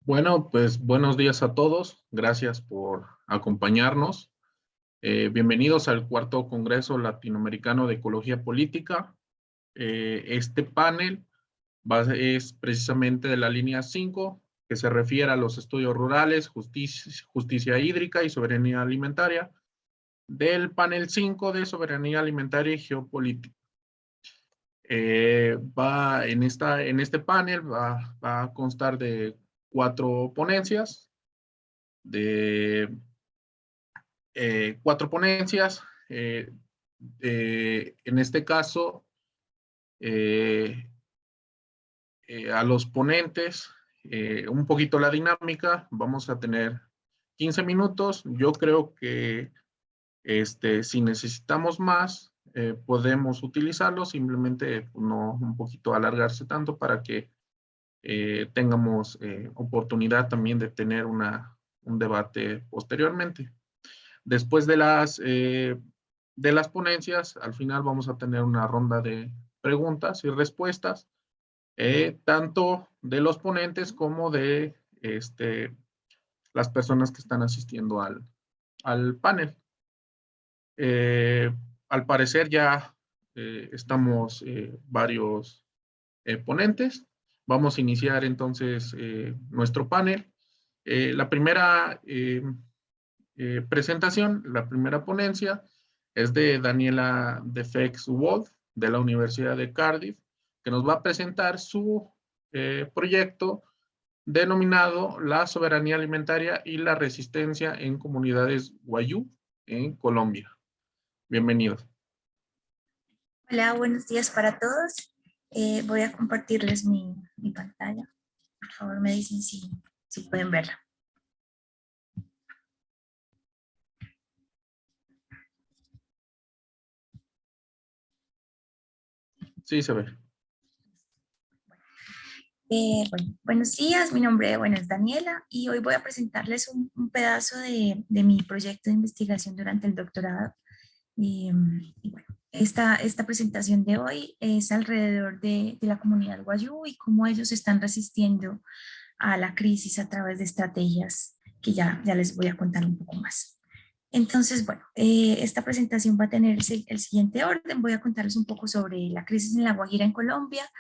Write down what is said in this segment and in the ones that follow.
Bueno, pues buenos días a todos. Gracias por acompañarnos. Bienvenidos al cuarto Congreso Latinoamericano de Ecología Política. Este panel es precisamente de la línea 5, que se refiere a los estudios rurales, justicia hídrica y soberanía alimentaria, del panel 5 de soberanía alimentaria y geopolítica. En este panel va a constar de 4 ponencias, en este caso, a los ponentes, un poquito la dinámica. Vamos a tener 15 minutos. Yo creo que si necesitamos más, podemos utilizarlo, simplemente no un poquito alargarse tanto para que tengamos oportunidad también de tener un debate posteriormente. Después de las ponencias, al final vamos a tener una ronda de preguntas y respuestas, tanto de los ponentes como de las personas que están asistiendo al panel. Al parecer ya estamos varios ponentes. Vamos a iniciar entonces nuestro panel. La primera presentación, la primera ponencia, es de Daniela Defecks-Wolf, de la Universidad de Cardiff, que nos va a presentar su proyecto denominado La soberanía alimentaria y la resistencia en comunidades Wayuu en Colombia. Bienvenidos. Hola, buenos días para todos. Voy a compartirles mi pantalla. Por favor, me dicen si pueden verla. Sí, se ve. Buenos días, mi nombre es Daniela y hoy voy a presentarles un pedazo de mi proyecto de investigación durante el doctorado. Esta presentación de hoy es alrededor de la comunidad Wayuu y cómo ellos están resistiendo a la crisis a través de estrategias que ya les voy a contar un poco más. Entonces, esta presentación va a tener el siguiente orden. Voy a contarles un poco sobre la crisis en La Guajira en Colombia,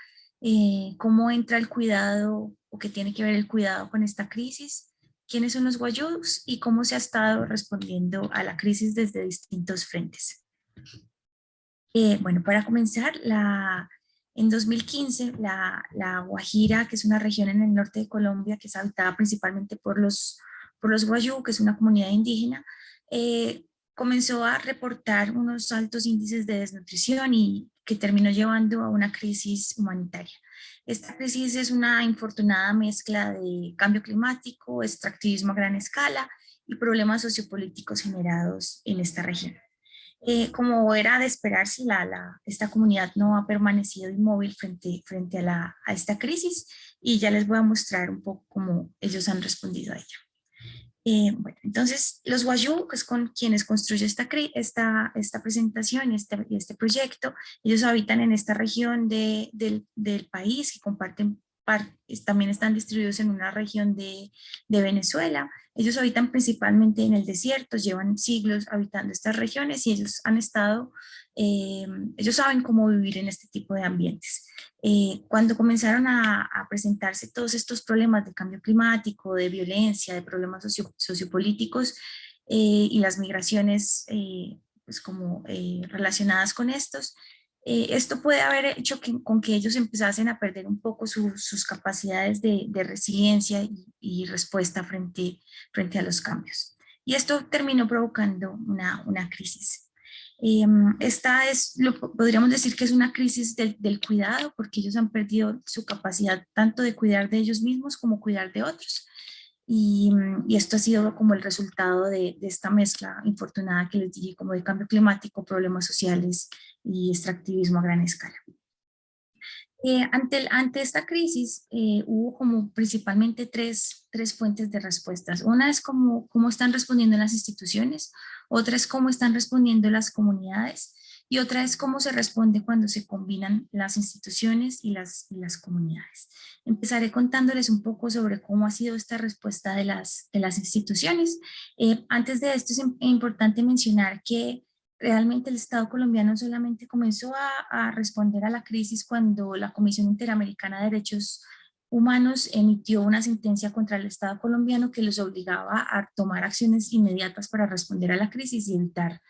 cómo entra el cuidado o qué tiene que ver el cuidado con esta crisis, quiénes son los Wayúus y cómo se ha estado respondiendo a la crisis desde distintos frentes. Para comenzar, en 2015, la Guajira, que es una región en el norte de Colombia que es habitada principalmente por los Wayuu, que es una comunidad indígena, comenzó a reportar unos altos índices de desnutrición y que terminó llevando a una crisis humanitaria. Esta crisis es una infortunada mezcla de cambio climático, extractivismo a gran escala y problemas sociopolíticos generados en esta región. Como era de esperarse, esta comunidad no ha permanecido inmóvil frente a esta crisis y ya les voy a mostrar un poco cómo ellos han respondido a ella. Entonces, los Wayuu, que es con quienes construye esta presentación y este proyecto, ellos habitan en esta región del país y comparten también están distribuidos en una región de Venezuela. Ellos habitan principalmente en el desierto, llevan siglos habitando estas regiones y ellos ellos saben cómo vivir en este tipo de ambientes. Cuando comenzaron a presentarse todos estos problemas de cambio climático, de violencia, de problemas sociopolíticos y las migraciones relacionadas con estos, esto puede haber hecho con que ellos empezasen a perder un poco sus capacidades de resiliencia y respuesta frente a los cambios. Y esto terminó provocando una crisis. Podríamos decir que es una crisis del cuidado, porque ellos han perdido su capacidad tanto de cuidar de ellos mismos como cuidar de otros. y esto ha sido como el resultado de esta mezcla infortunada que les dije, como de cambio climático, problemas sociales y extractivismo a gran escala. Ante esta crisis hubo como principalmente tres fuentes de respuestas. Una es cómo están respondiendo las instituciones, otra es cómo están respondiendo las comunidades y otra es cómo se responde cuando se combinan las instituciones y las comunidades. Empezaré contándoles un poco sobre cómo ha sido esta respuesta de las instituciones. Antes de esto es importante mencionar que realmente el Estado colombiano solamente comenzó a responder a la crisis cuando la Comisión Interamericana de Derechos Humanos emitió una sentencia contra el Estado colombiano que los obligaba a tomar acciones inmediatas para responder a la crisis y evitar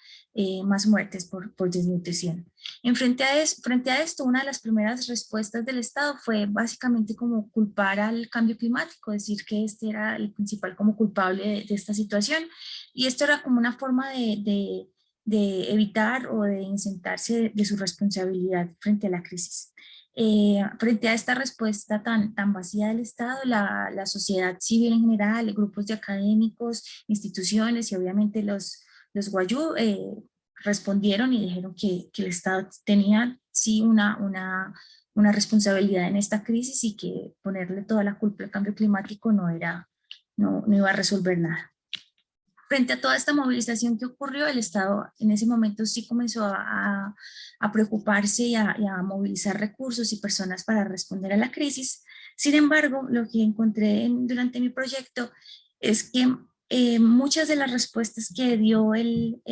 más muertes por desnutrición. Frente a esto, una de las primeras respuestas del Estado fue básicamente como culpar al cambio climático, decir que este era el principal como culpable de esta situación, y esto era como una forma de evitar o de insentarse de su responsabilidad frente a la crisis. Frente a esta respuesta tan vacía del Estado, la sociedad civil en general, grupos de académicos, instituciones y obviamente los guayú respondieron y dijeron que el Estado tenía sí una responsabilidad en esta crisis y que ponerle toda la culpa al cambio climático no iba a resolver nada. Frente a toda esta movilización que ocurrió, el Estado en ese momento sí comenzó a preocuparse y a movilizar recursos y personas para responder a la crisis. Sin embargo, lo que encontré durante mi proyecto es que muchas de las respuestas que dio el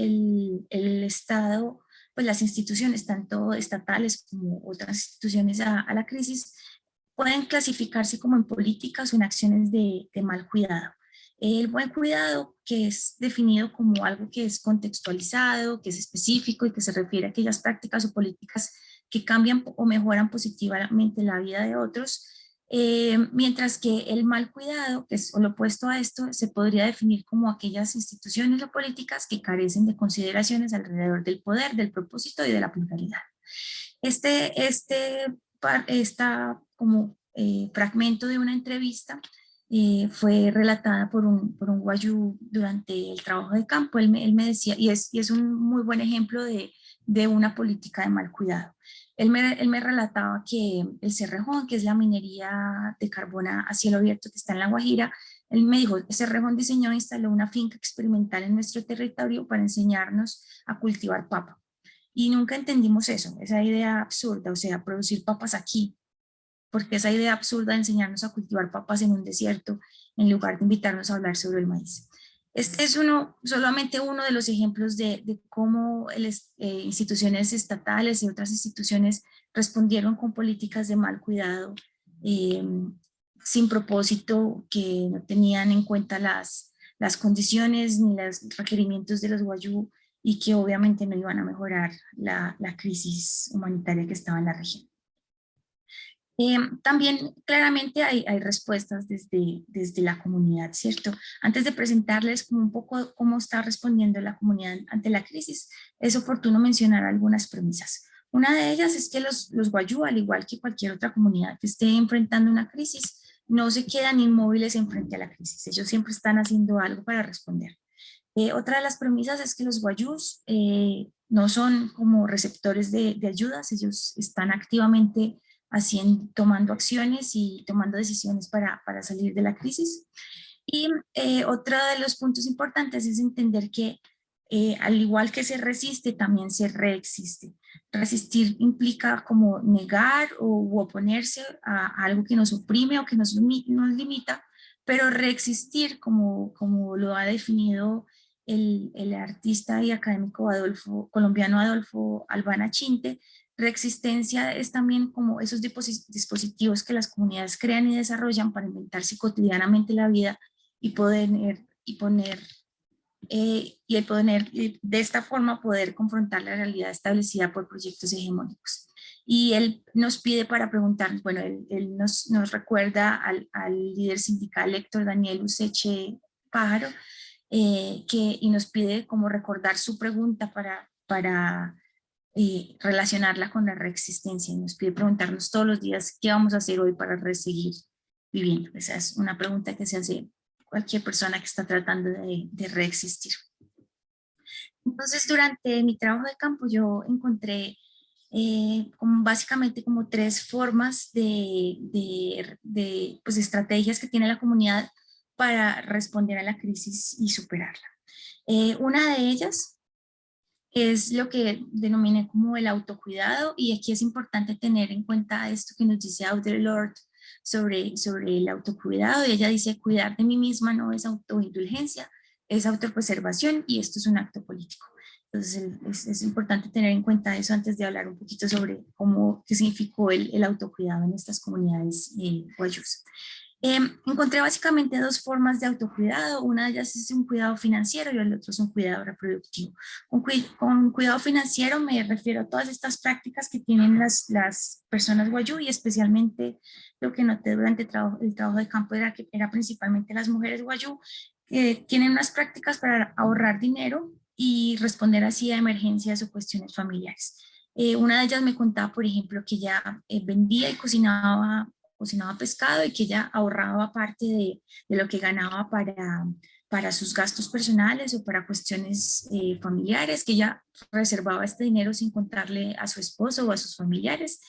Estado, pues las instituciones, tanto estatales como otras instituciones a la crisis, pueden clasificarse como en políticas o en acciones de mal cuidado. El buen cuidado, que es definido como algo que es contextualizado, que es específico y que se refiere a aquellas prácticas o políticas que cambian o mejoran positivamente la vida de otros, mientras que el mal cuidado, que es lo opuesto a esto, se podría definir como aquellas instituciones o políticas que carecen de consideraciones alrededor del poder, del propósito y de la pluralidad. Esta como fragmento de una entrevista fue relatada por un guayú durante el trabajo de campo. Él me decía, y es un muy buen ejemplo de una política de mal cuidado. Él me relataba que el Cerrejón, que es la minería de carbón a cielo abierto que está en La Guajira, él me dijo, Cerrejón diseñó e instaló una finca experimental en nuestro territorio para enseñarnos a cultivar papa. Y nunca entendimos eso, esa idea absurda, o sea, producir papas aquí, porque esa idea absurda de enseñarnos a cultivar papas en un desierto, en lugar de invitarnos a hablar sobre el maíz. Este es solamente uno de los ejemplos de cómo instituciones estatales y otras instituciones respondieron con políticas de mal cuidado, eh, sin propósito, que no tenían en cuenta las condiciones ni los requerimientos de los guayú y que obviamente no iban a mejorar la crisis humanitaria que estaba en la región. También claramente hay respuestas desde la comunidad, ¿cierto? Antes de presentarles como un poco cómo está respondiendo la comunidad ante la crisis, es oportuno mencionar algunas premisas. Una de ellas es que los guayú, al igual que cualquier otra comunidad que esté enfrentando una crisis, no se quedan inmóviles en frente a la crisis. Ellos siempre están haciendo algo para responder. Otra de las premisas es que los guayús no son como receptores de ayudas, ellos están activamente tomando acciones y tomando decisiones para salir de la crisis. Y otro de los puntos importantes es entender que al igual que se resiste, también se reexiste. Resistir implica como negar o oponerse a algo que nos oprime o que nos limita, pero reexistir, como lo ha definido el artista y académico colombiano Adolfo Albana Chinte, reexistencia es también como esos dispositivos que las comunidades crean y desarrollan para inventarse cotidianamente la vida y de esta forma poder confrontar la realidad establecida por proyectos hegemónicos. Y él nos pide para preguntarnos, bueno, él nos recuerda al líder sindical Héctor Daniel Useche Pájaro, y nos pide como recordar su pregunta para relacionarla con la reexistencia, y nos pide preguntarnos todos los días qué vamos a hacer hoy para seguir viviendo. Esa es una pregunta que se hace cualquier persona que está tratando de reexistir. Entonces, durante mi trabajo de campo yo encontré básicamente como tres formas pues, estrategias que tiene la comunidad para responder a la crisis y superarla. Una de ellas es lo que denominé como el autocuidado, y aquí es importante tener en cuenta esto que nos dice Audre Lorde sobre el autocuidado, y ella dice: cuidar de mí misma no es autoindulgencia, es autopreservación, y esto es un acto político. Entonces es importante tener en cuenta eso antes de hablar un poquito sobre qué significó el autocuidado en estas comunidades guayús. Encontré básicamente dos formas de autocuidado. Una de ellas es un cuidado financiero y el otro es un cuidado reproductivo. Con cuidado financiero me refiero a todas estas prácticas que tienen las personas guayú, y especialmente lo que noté durante el trabajo de campo era que era principalmente las mujeres guayú, que tienen unas prácticas para ahorrar dinero y responder así a emergencias o cuestiones familiares. Una de ellas me contaba, por ejemplo, que ella vendía y cocinaba pescado, y que ella ahorraba parte de lo que ganaba para sus gastos personales o para cuestiones familiares, que ella reservaba este dinero sin contarle a su esposo o a sus familiares,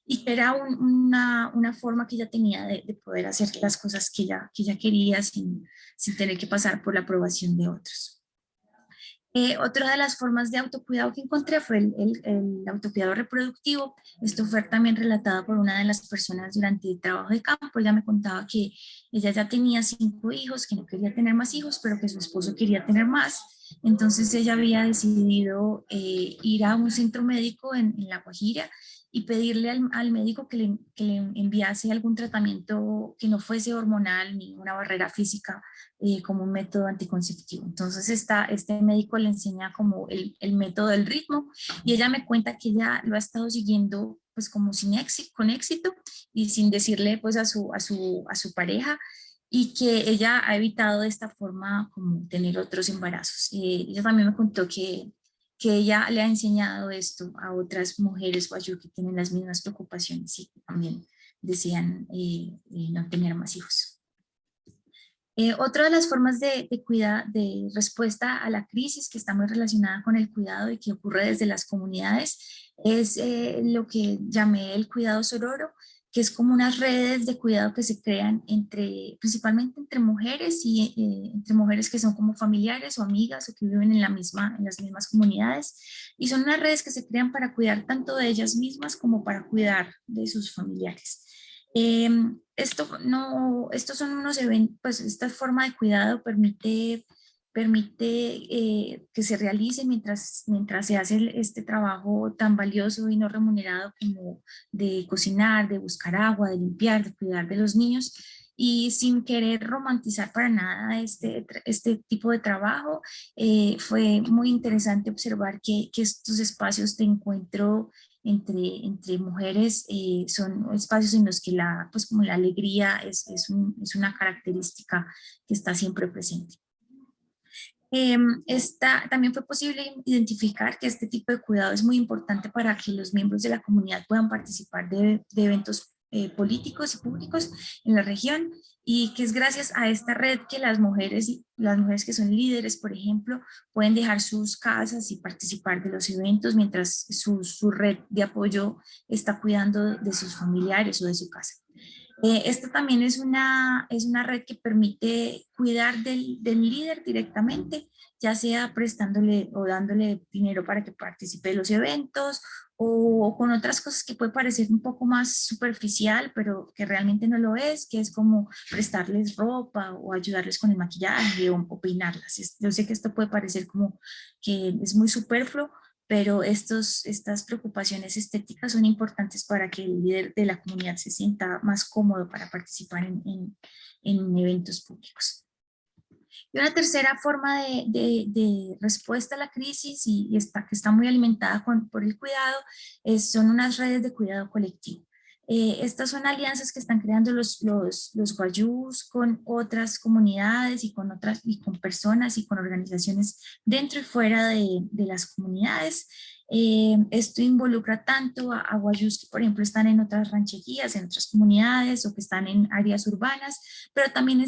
y que era una forma que ella tenía de poder hacer las cosas que ella quería sin tener que pasar por la aprobación de otros. Otra de las formas de autocuidado que encontré fue el autocuidado reproductivo. Esto fue también relatado por una de las personas durante el trabajo de campo. Ella me contaba que ella ya tenía 5 hijos, que no quería tener más hijos, pero que su esposo quería tener más. Entonces ella había decidido ir a un centro médico en La Guajira y pedirle al médico que le enviase algún tratamiento que no fuese hormonal ni una barrera física, como un método anticonceptivo. Entonces este médico le enseña como el método del ritmo, y ella me cuenta que ella lo ha estado siguiendo pues como con éxito y sin decirle pues a su pareja, y que ella ha evitado de esta forma como tener otros embarazos. Ella también me contó que ella le ha enseñado esto a otras mujeres guayú que tienen las mismas preocupaciones y que también desean no tener más hijos. Otra de las formas de respuesta a la crisis, que está muy relacionada con el cuidado y que ocurre desde las comunidades, es lo que llamé el cuidado sororo, que es como unas redes de cuidado que se crean principalmente entre mujeres, y entre mujeres que son como familiares o amigas o que viven en las mismas comunidades, y son unas redes que se crean para cuidar tanto de ellas mismas como para cuidar de sus familiares. Estos son unos eventos, pues esta forma de cuidado permite que se realice mientras se hace este trabajo tan valioso y no remunerado como de cocinar, de buscar agua, de limpiar, de cuidar de los niños, y sin querer romantizar para nada este tipo de trabajo. Fue muy interesante observar que estos espacios de encuentro entre mujeres son espacios en los que pues como la alegría es una característica que está siempre presente. También fue posible identificar que este tipo de cuidado es muy importante para que los miembros de la comunidad puedan participar de eventos políticos y públicos en la región, y que es gracias a esta red que las mujeres que son líderes, por ejemplo, pueden dejar sus casas y participar de los eventos mientras su red de apoyo está cuidando de sus familiares o de su casa. Esta también es una red que permite cuidar del líder directamente, ya sea prestándole o dándole dinero para que participe de los eventos, o con otras cosas que puede parecer un poco más superficial, pero que realmente no lo es, que es como prestarles ropa o ayudarles con el maquillaje o peinarlas. Yo sé que esto puede parecer como que es muy superfluo, pero estas preocupaciones estéticas son importantes para que el líder de la comunidad se sienta más cómodo para participar en eventos públicos. Y una tercera forma de respuesta a la crisis, y que está muy alimentada por el cuidado, son unas redes de cuidado colectivo. Estas son alianzas que están creando los guayús con otras comunidades y con personas y con organizaciones dentro y fuera de las comunidades. Esto involucra tanto a guayús que, por ejemplo, están en otras rancherías, en otras comunidades o que están en áreas urbanas, pero también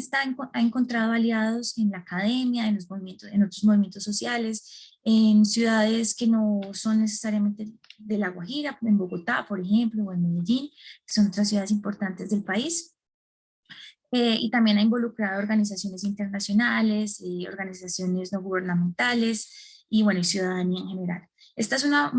ha encontrado aliados en la academia, en los movimientos, en otros movimientos sociales, en ciudades que no son necesariamente de La Guajira, en Bogotá, por ejemplo, o en Medellín, que son otras ciudades importantes del país. Y también ha involucrado organizaciones internacionales, organizaciones no gubernamentales y, bueno, y ciudadanía en general. Esta es una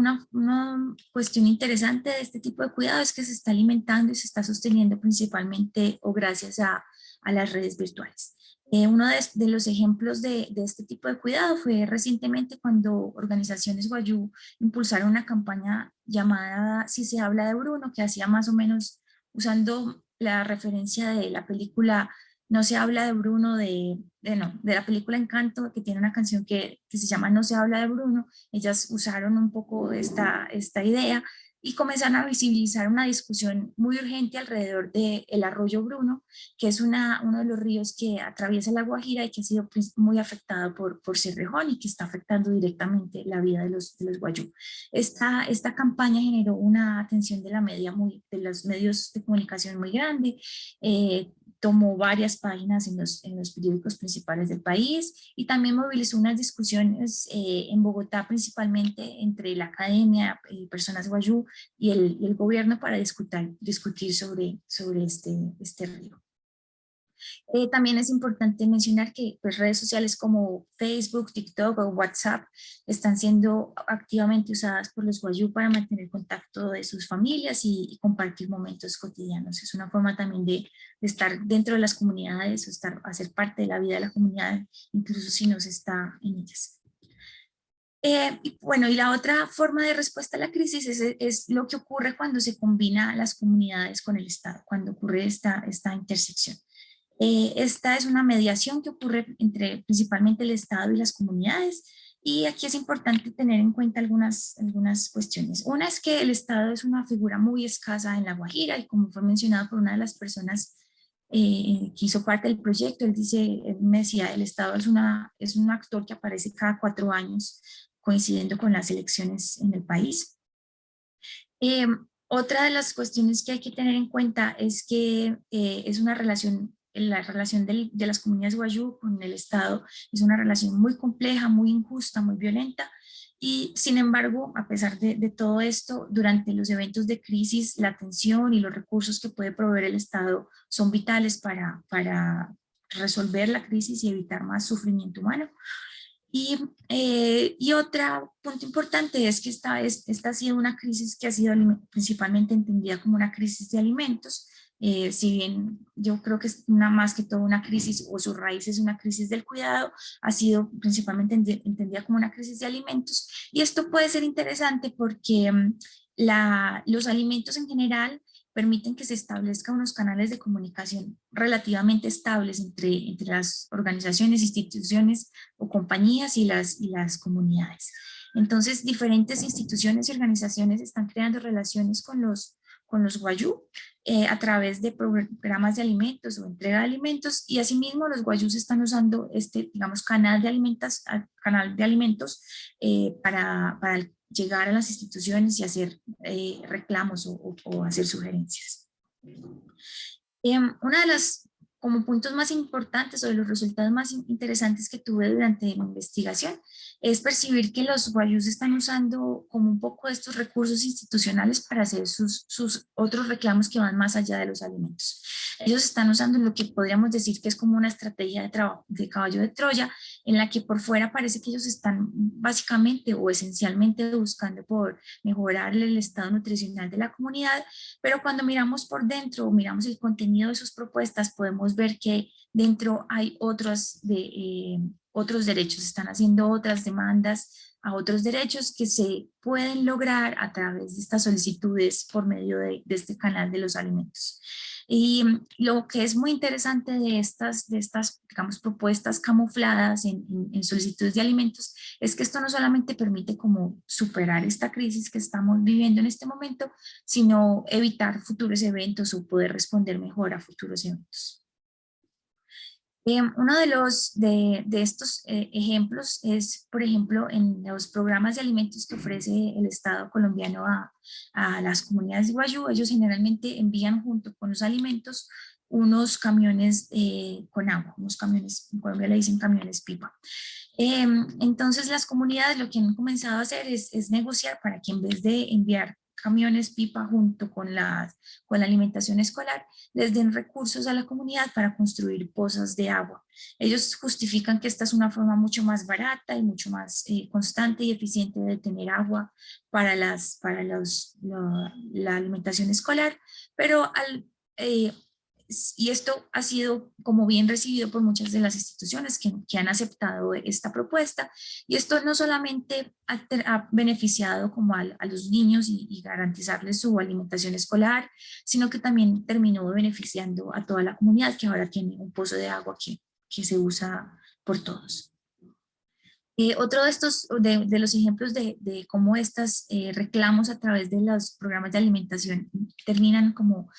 cuestión interesante de este tipo de cuidado, es que se está alimentando y se está sosteniendo principalmente o gracias a las redes virtuales. Uno de los ejemplos de este tipo de cuidado fue recientemente cuando organizaciones guayú impulsaron una campaña llamada Si se habla de Bruno, que hacía más o menos usando la referencia de la película No se habla de Bruno, de la película Encanto, que tiene una canción que se llama No se habla de Bruno. Ellas usaron un poco esta idea y comenzaron a visibilizar una discusión muy urgente alrededor del arroyo Bruno, que es uno de los ríos que atraviesa la Guajira y que ha sido muy afectado por Cerrejón y que está afectando directamente la vida de los guayú. Esta campaña generó una atención de los medios de comunicación muy grande, tomó varias páginas en los periódicos principales del país y también movilizó unas discusiones en Bogotá, principalmente entre la academia, personas guayú y el gobierno para discutir sobre este río. También es importante mencionar que pues, redes sociales como Facebook, TikTok o WhatsApp están siendo activamente usadas por los guayú para mantener contacto de sus familias y compartir momentos cotidianos. Es una forma también de estar dentro de las comunidades o hacer parte de la vida de la comunidad, incluso si no se está en ellas. Y bueno, y la otra forma de respuesta a la crisis es lo que ocurre cuando se combina las comunidades con el Estado, cuando ocurre esta intersección. Esta es una mediación que ocurre entre principalmente el Estado y las comunidades, y aquí es importante tener en cuenta algunas cuestiones. Una es que el Estado es una figura muy escasa en La Guajira, y como fue mencionado por una de las personas que hizo parte del proyecto, él me decía, el Estado es un actor que aparece cada 4 años, coincidiendo con las elecciones en el país. Otra de las cuestiones que hay que tener en cuenta es que es una relación, la relación de las comunidades guayú con el Estado es una relación muy compleja, muy injusta, muy violenta, y sin embargo, a pesar de todo esto, durante los eventos de crisis, la atención y los recursos que puede proveer el Estado son vitales para resolver la crisis y evitar más sufrimiento humano. Y otro punto importante es que esta ha sido una crisis que ha sido principalmente entendida como una crisis de alimentos, si bien yo creo que es más que todo una crisis, o su raíz es una crisis del cuidado, ha sido principalmente entendida como una crisis de alimentos. Y esto puede ser interesante porque los alimentos en general permiten que se establezcan unos canales de comunicación relativamente estables entre las organizaciones, instituciones o compañías y las comunidades. Entonces, diferentes instituciones y organizaciones están creando relaciones con los guayú a través de programas de alimentos o entrega de alimentos, y asimismo los guayús están usando digamos, canal de alimentos para llegar a las instituciones y hacer reclamos o hacer sugerencias. Una de las como puntos más importantes o de los resultados más interesantes que tuve durante mi investigación es percibir que los guayús están usando como un poco estos recursos institucionales para hacer sus otros reclamos que van más allá de los alimentos. Ellos están usando lo que podríamos decir que es como una estrategia de caballo de Troya, en la que por fuera parece que ellos están básicamente o esencialmente buscando por mejorar el estado nutricional de la comunidad, pero cuando miramos por dentro, miramos el contenido de sus propuestas, podemos ver que dentro hay otros derechos, están haciendo otras demandas a otros derechos que se pueden lograr a través de estas solicitudes por medio de este canal de los alimentos. Y lo que es muy interesante de estas digamos, propuestas camufladas en solicitudes de alimentos es que esto no solamente permite como superar esta crisis que estamos viviendo en este momento, sino evitar futuros eventos o poder responder mejor a futuros eventos. Uno de estos ejemplos es, por ejemplo, en los programas de alimentos que ofrece el Estado colombiano a las comunidades de Guayú. Ellos generalmente envían junto con los alimentos unos camiones con agua, unos camiones, en Colombia le dicen camiones pipa. Entonces las comunidades lo que han comenzado a hacer es negociar para que en vez de enviar camiones pipa junto con la alimentación escolar, les den recursos a la comunidad para construir pozas de agua. Ellos justifican que esta es una forma mucho más barata y mucho más constante y eficiente de tener agua para, la alimentación escolar, pero y esto ha sido como bien recibido por muchas de las instituciones que han aceptado esta propuesta, y esto no solamente ha beneficiado como a los niños y garantizarles su alimentación escolar, sino que también terminó beneficiando a toda la comunidad que ahora tiene un pozo de agua que se usa por todos. Otro de estos, de los ejemplos de cómo estos reclamos a través de los programas de alimentación terminan como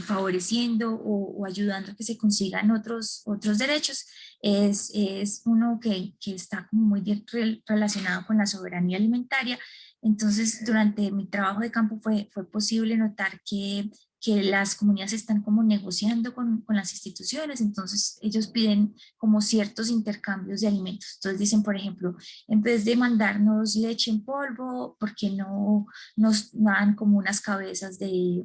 favoreciendo o ayudando a que se consigan otros derechos, es uno que está como muy bien relacionado con la soberanía alimentaria. Entonces, durante mi trabajo de campo fue posible notar que las comunidades están como negociando con las instituciones, entonces ellos piden como ciertos intercambios de alimentos. Entonces dicen, por ejemplo, en vez de mandarnos leche en polvo, ¿por qué no nos dan como unas cabezas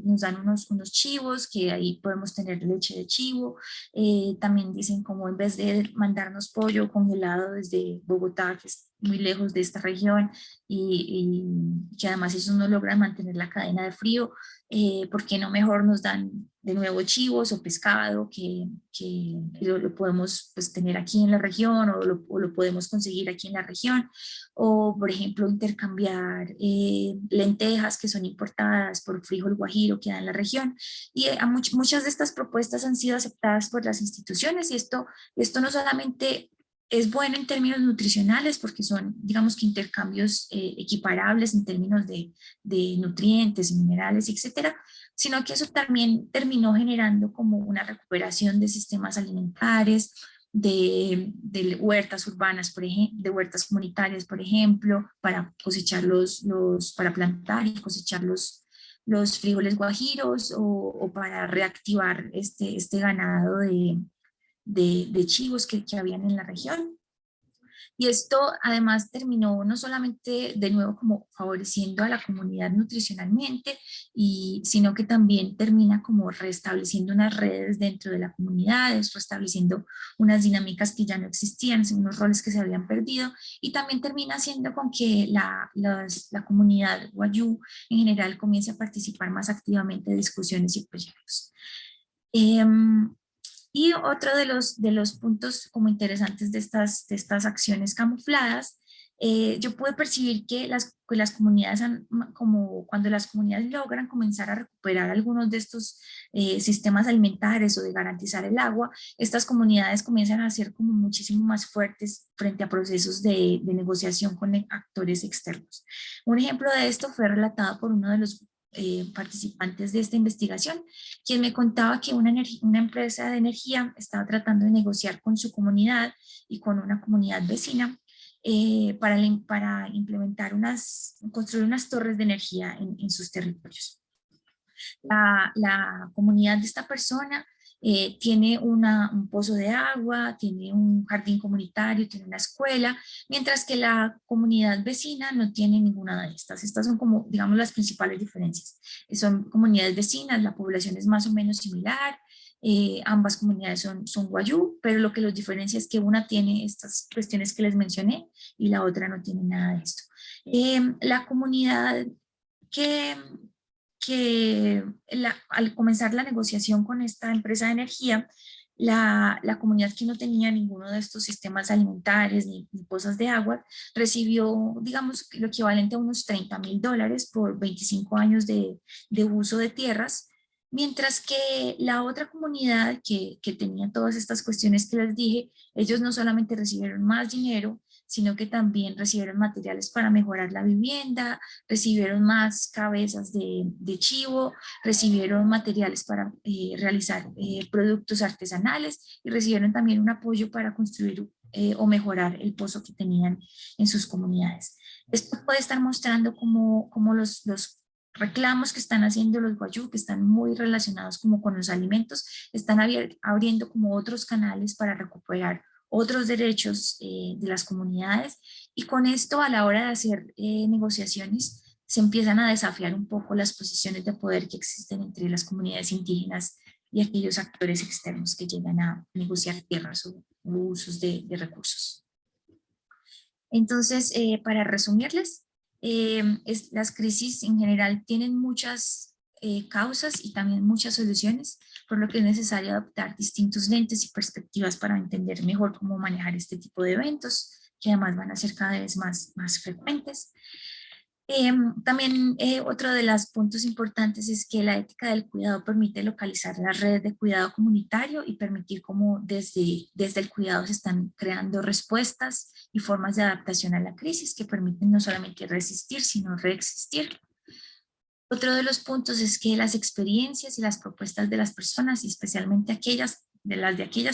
nos dan unos chivos, que ahí podemos tener leche de chivo? También dicen como en vez de mandarnos pollo congelado desde Bogotá, que es muy lejos de esta región, y que además ellos no logran mantener la cadena de frío, ¿por qué no mejor nos dan de nuevo chivos o pescado que lo podemos pues, tener aquí en la región, o lo podemos conseguir aquí en la región? O, por ejemplo, intercambiar lentejas que son importadas por frijol guajiro que da en la región. Y muchas de estas propuestas han sido aceptadas por las instituciones, y esto no solamente es bueno en términos nutricionales, porque son, digamos que intercambios equiparables en términos de nutrientes, minerales, etcétera, sino que eso también terminó generando como una recuperación de sistemas alimentares, de huertas urbanas, por ejemplo, de huertas comunitarias, por ejemplo, para cosechar para plantar y cosechar los frijoles guajiros, o para reactivar este ganado de chivos que habían en la región. Y esto además terminó no solamente de nuevo como favoreciendo a la comunidad nutricionalmente, sino que también termina como restableciendo unas redes dentro de la comunidad, restableciendo unas dinámicas que ya no existían, unos roles que se habían perdido, y también termina haciendo con que la comunidad Wayuu en general comience a participar más activamente de discusiones y proyectos. Y otro de los puntos como interesantes de estas acciones camufladas, yo pude percibir que las comunidades, como cuando las comunidades logran comenzar a recuperar algunos de estos sistemas alimentarios o de garantizar el agua, estas comunidades comienzan a ser como muchísimo más fuertes frente a procesos de negociación con actores externos. Un ejemplo de esto fue relatado por uno de los participantes de esta investigación, quien me contaba que una empresa de energía estaba tratando de negociar con su comunidad y con una comunidad vecina para implementar construir unas torres de energía en sus territorios. La comunidad de esta persona tiene un pozo de agua, tiene un jardín comunitario, tiene una escuela, mientras que la comunidad vecina no tiene ninguna de estas. Estas son como, digamos, las principales diferencias. Son comunidades vecinas, la población es más o menos similar, ambas comunidades son Wayuu, pero lo que los diferencia es que una tiene estas cuestiones que les mencioné y la otra no tiene nada de esto. La comunidad que al comenzar la negociación con esta empresa de energía, la comunidad que no tenía ninguno de estos sistemas alimentarios ni pozas de agua recibió, digamos, lo equivalente a unos $30.000 por 25 años de uso de tierras, mientras que la otra comunidad que tenía todas estas cuestiones que les dije, ellos no solamente recibieron más dinero, sino que también recibieron materiales para mejorar la vivienda, recibieron más cabezas de chivo, recibieron materiales para realizar productos artesanales y recibieron también un apoyo para construir o mejorar el pozo que tenían en sus comunidades. Esto puede estar mostrando cómo los reclamos que están haciendo los guayú, que están muy relacionados como con los alimentos, están abriendo como otros canales para recuperar otros derechos de las comunidades, y con esto a la hora de hacer negociaciones se empiezan a desafiar un poco las posiciones de poder que existen entre las comunidades indígenas y aquellos actores externos que llegan a negociar tierras o usos de recursos. Entonces, para resumirles, las crisis en general tienen muchas causas y también muchas soluciones, por lo que es necesario adoptar distintos lentes y perspectivas para entender mejor cómo manejar este tipo de eventos, que además van a ser cada vez más frecuentes. También otro de los puntos importantes es que la ética del cuidado permite localizar las redes de cuidado comunitario y permitir cómo desde el cuidado se están creando respuestas y formas de adaptación a la crisis que permiten no solamente resistir, sino reexistir. Otro de los puntos es que las experiencias y las propuestas de las personas, y especialmente aquellas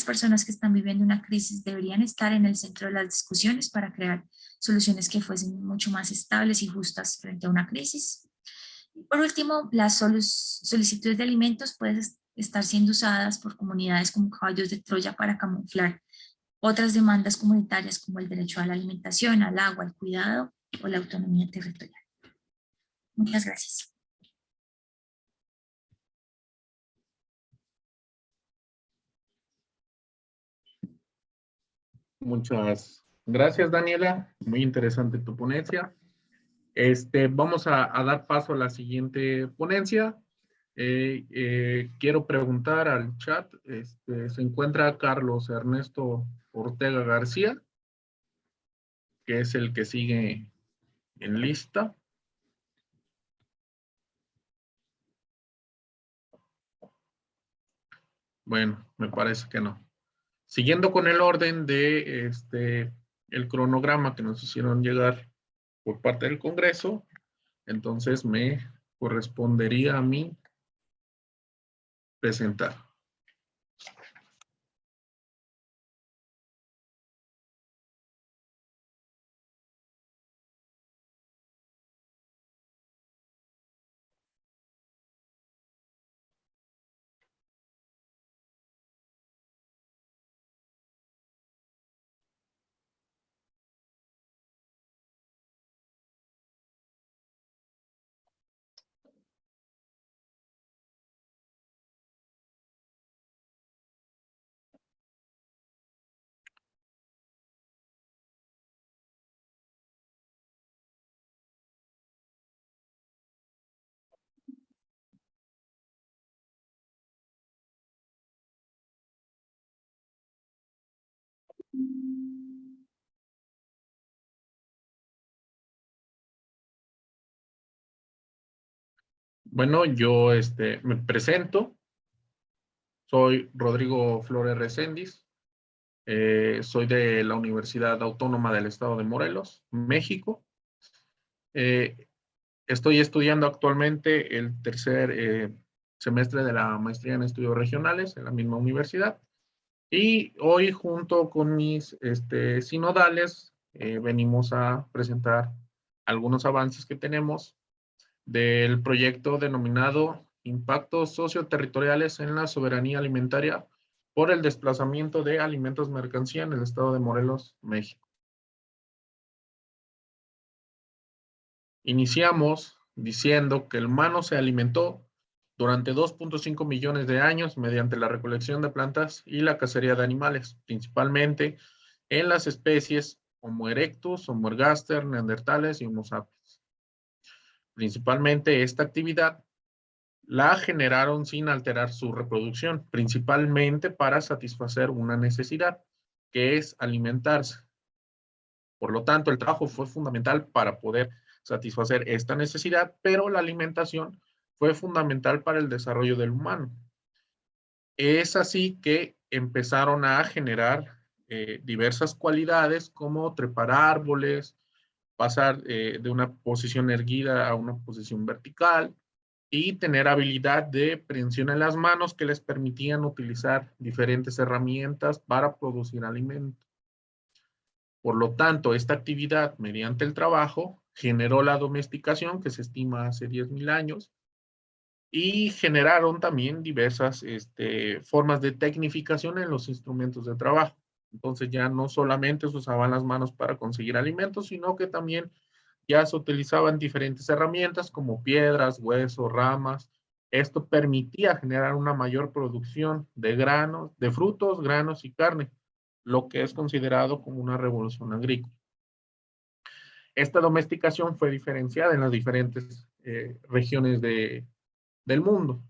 personas que están viviendo una crisis, deberían estar en el centro de las discusiones para crear soluciones que fuesen mucho más estables y justas frente a una crisis. Por último, las solicitudes de alimentos pueden estar siendo usadas por comunidades como caballos de Troya para camuflar otras demandas comunitarias como el derecho a la alimentación, al agua, al cuidado o la autonomía territorial. Muchas gracias. Muchas gracias, Daniela. Muy interesante tu ponencia. Vamos a dar paso a la siguiente ponencia. Quiero preguntar al chat, se encuentra Carlos Ernesto Ortega García, que es el que sigue en lista. Bueno, me parece que no. Siguiendo con el orden de el cronograma que nos hicieron llegar por parte del Congreso, entonces me correspondería a mí presentar. Bueno, yo me presento. Soy Rodrigo Flores Recendis. Soy de la Universidad Autónoma del Estado de Morelos, México. Estoy estudiando actualmente el tercer semestre de la maestría en estudios regionales en la misma universidad. Y hoy, junto con mis sinodales, venimos a presentar algunos avances que tenemos del proyecto denominado Impactos Socioterritoriales en la Soberanía Alimentaria por el desplazamiento de alimentos mercancía en el estado de Morelos, México. Iniciamos diciendo que el humano se alimentó durante 2.5 millones de años mediante la recolección de plantas y la cacería de animales, principalmente en las especies Homo erectus, Homo ergaster, neandertales y Homo sapiens. Principalmente esta actividad la generaron sin alterar su reproducción, principalmente para satisfacer una necesidad, que es alimentarse. Por lo tanto, el trabajo fue fundamental para poder satisfacer esta necesidad, pero la alimentación fue fundamental para el desarrollo del humano. Es así que empezaron a generar diversas cualidades como trepar árboles, pasar de una posición erguida a una posición vertical y tener habilidad de prensión en las manos que les permitían utilizar diferentes herramientas para producir alimento. Por lo tanto, esta actividad mediante el trabajo generó la domesticación que se estima hace 10.000 años y generaron también diversas formas de tecnificación en los instrumentos de trabajo. Entonces ya no solamente se usaban las manos para conseguir alimentos, sino que también ya se utilizaban diferentes herramientas como piedras, huesos, ramas. Esto permitía generar una mayor producción de granos, de frutos, granos y carne, lo que es considerado como una revolución agrícola. Esta domesticación fue diferenciada en las diferentes regiones del mundo.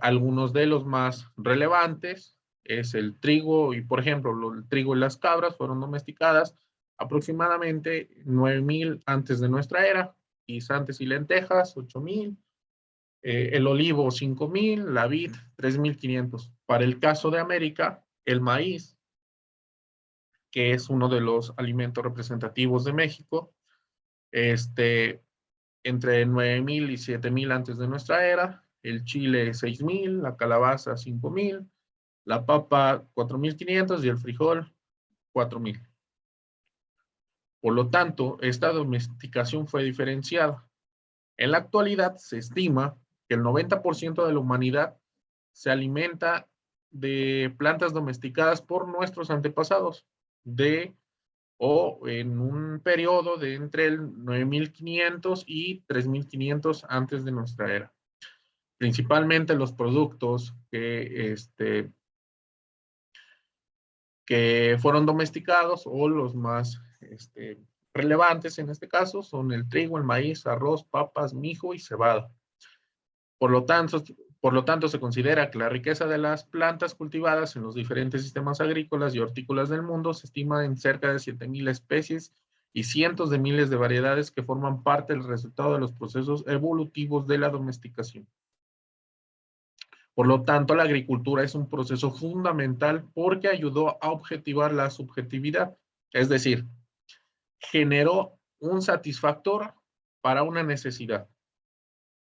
Algunos de los más relevantes es el trigo y, por ejemplo, el trigo y las cabras fueron domesticadas aproximadamente 9.000 antes de nuestra era, guisantes y lentejas 8.000, el olivo 5.000, la vid 3.500. Para el caso de América, el maíz, que es uno de los alimentos representativos de México, entre 9.000 y 7.000 antes de nuestra era, el chile 6.000, la calabaza 5.000, la papa 4.500 y el frijol 4.000. Por lo tanto, esta domesticación fue diferenciada. En la actualidad se estima que el 90% de la humanidad se alimenta de plantas domesticadas por nuestros antepasados, o en un periodo de entre el 9.500 y 3.500 antes de nuestra era. Principalmente los productos que fueron domesticados o los más relevantes en este caso son el trigo, el maíz, arroz, papas, mijo y cebada. Por lo tanto, se considera que la riqueza de las plantas cultivadas en los diferentes sistemas agrícolas y hortícolas del mundo se estima en cerca de 7.000 especies y cientos de miles de variedades que forman parte del resultado de los procesos evolutivos de la domesticación. Por lo tanto, la agricultura es un proceso fundamental porque ayudó a objetivar la subjetividad, es decir, generó un satisfactor para una necesidad,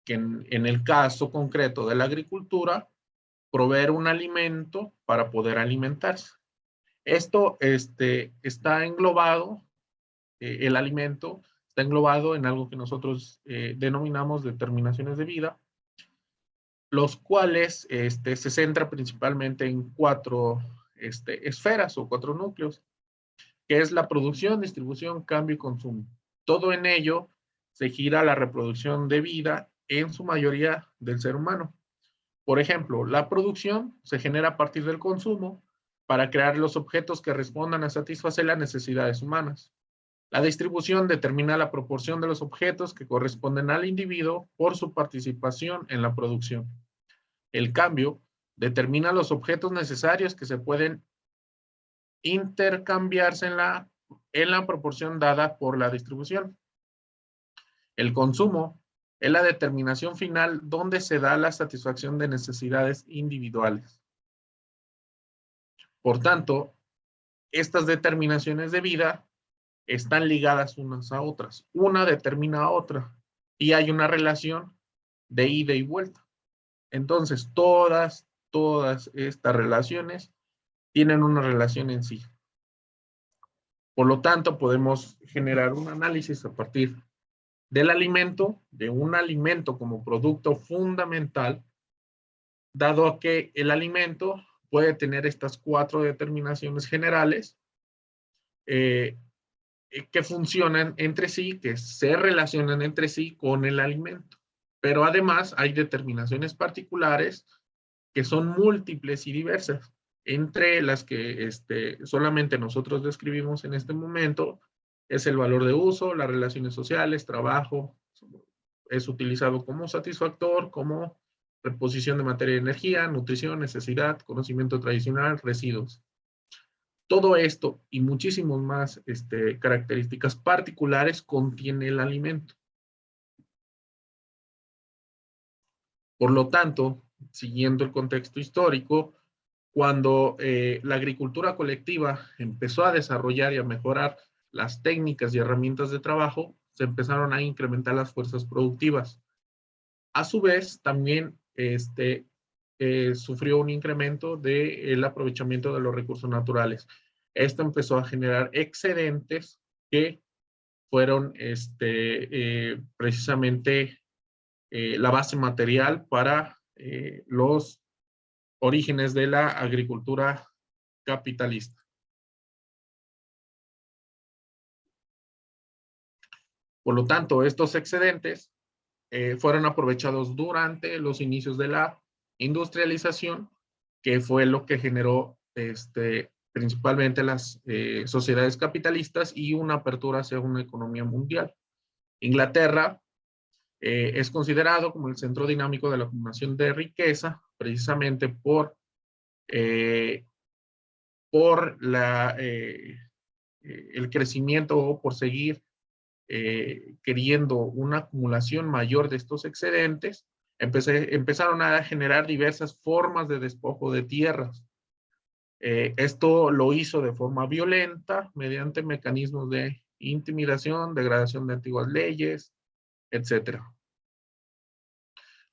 que en el caso concreto de la agricultura, proveer un alimento para poder alimentarse. Esto está englobado, el alimento está englobado en algo que nosotros denominamos determinaciones de vida, los cuales se centra principalmente en 4 esferas o 4 núcleos, que es la producción, distribución, cambio y consumo. Todo en ello se gira a la reproducción de vida en su mayoría del ser humano. Por ejemplo, la producción se genera a partir del consumo para crear los objetos que respondan a satisfacer las necesidades humanas. La distribución determina la proporción de los objetos que corresponden al individuo por su participación en la producción. El cambio determina los objetos necesarios que se pueden intercambiarse en la proporción dada por la distribución. El consumo es la determinación final donde se da la satisfacción de necesidades individuales. Por tanto, estas determinaciones de vida están ligadas unas a otras. Una determina a otra y hay una relación de ida y vuelta. Entonces, todas estas relaciones tienen una relación en sí. Por lo tanto, podemos generar un análisis a partir del alimento, de un alimento como producto fundamental, dado que el alimento puede tener estas 4 determinaciones generales que funcionan entre sí, que se relacionan entre sí con el alimento. Pero además hay determinaciones particulares que son múltiples y diversas, entre las que solamente nosotros describimos en este momento, es el valor de uso, las relaciones sociales, trabajo, es utilizado como satisfactor, como reposición de materia y energía, nutrición, necesidad, conocimiento tradicional, residuos. Todo esto y muchísimas más características particulares contiene el alimento. Por lo tanto, siguiendo el contexto histórico, Cuando la agricultura colectiva empezó a desarrollar y a mejorar las técnicas y herramientas de trabajo, se empezaron a incrementar las fuerzas productivas. A su vez, también sufrió un incremento del aprovechamiento de los recursos naturales. Esto empezó a generar excedentes que fueron precisamente la base material para los orígenes de la agricultura capitalista. Por lo tanto, estos excedentes fueron aprovechados durante los inicios de la industrialización, que fue lo que generó principalmente las sociedades capitalistas y una apertura hacia una economía mundial. Inglaterra es considerado como el centro dinámico de la acumulación de riqueza, precisamente por el crecimiento o por seguir queriendo una acumulación mayor de estos excedentes, empezaron a generar diversas formas de despojo de tierras. Esto lo hizo de forma violenta mediante mecanismos de intimidación, degradación de antiguas leyes, etc.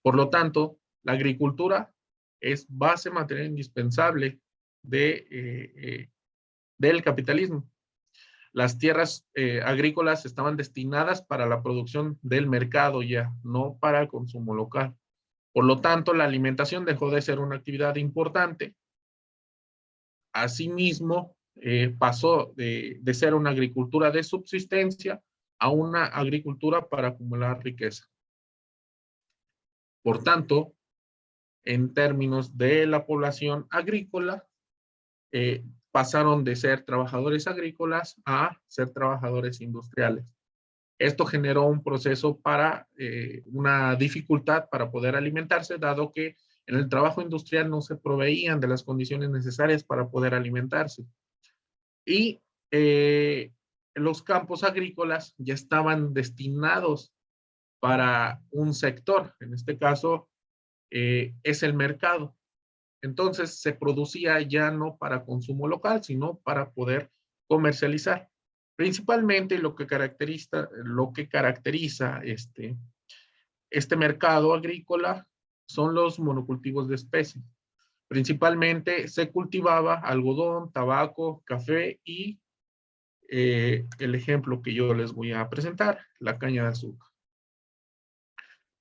Por lo tanto, la agricultura es base material indispensable del capitalismo. Las tierras agrícolas estaban destinadas para la producción del mercado ya, no para el consumo local. Por lo tanto, la alimentación dejó de ser una actividad importante. Asimismo, pasó de ser una agricultura de subsistencia a una agricultura para acumular riqueza. Por tanto, en términos de la población agrícola, pasaron de ser trabajadores agrícolas a ser trabajadores industriales. Esto generó un proceso para una dificultad para poder alimentarse, dado que en el trabajo industrial no se proveían de las condiciones necesarias para poder alimentarse. Y los campos agrícolas ya estaban destinados para un sector, en este caso es el mercado. Entonces se producía ya no para consumo local, sino para poder comercializar. Principalmente lo que caracteriza este mercado agrícola son los monocultivos de especies. Principalmente se cultivaba algodón, tabaco, café y el ejemplo que yo les voy a presentar, la caña de azúcar.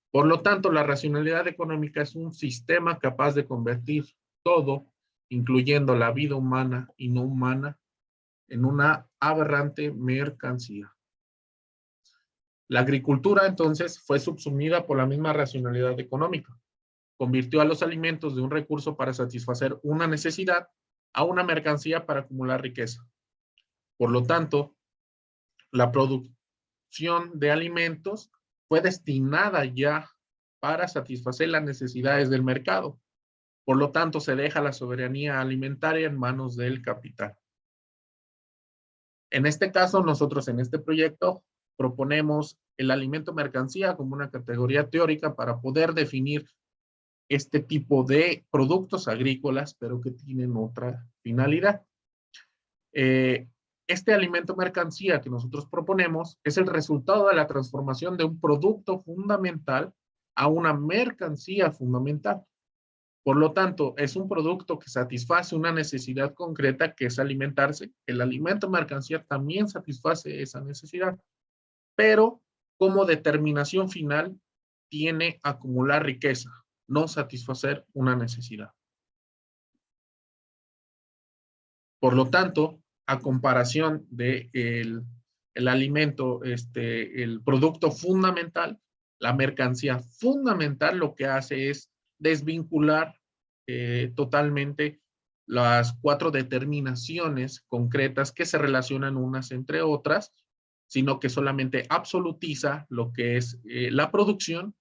Por lo tanto, la racionalidad económica es un sistema capaz de convertir todo, incluyendo la vida humana y no humana, en una aberrante mercancía. La agricultura, entonces, fue subsumida por la misma racionalidad económica. Convirtió a los alimentos de un recurso para satisfacer una necesidad a una mercancía para acumular riqueza. Por lo tanto, la producción de alimentos fue destinada ya para satisfacer las necesidades del mercado. Por lo tanto, se deja la soberanía alimentaria en manos del capital. En este caso, nosotros en este proyecto proponemos el alimento mercancía como una categoría teórica para poder definir este tipo de productos agrícolas, pero que tienen otra finalidad. Este alimento mercancía que nosotros proponemos es el resultado de la transformación de un producto fundamental a una mercancía fundamental. Por lo tanto, es un producto que satisface una necesidad concreta que es alimentarse. El alimento mercancía también satisface esa necesidad, pero como determinación final tiene acumular riqueza, no satisfacer una necesidad. Por lo tanto, a comparación de el alimento, el producto fundamental, la mercancía fundamental lo que hace es desvincular totalmente las 4 determinaciones concretas que se relacionan unas entre otras, sino que solamente absolutiza lo que es la producción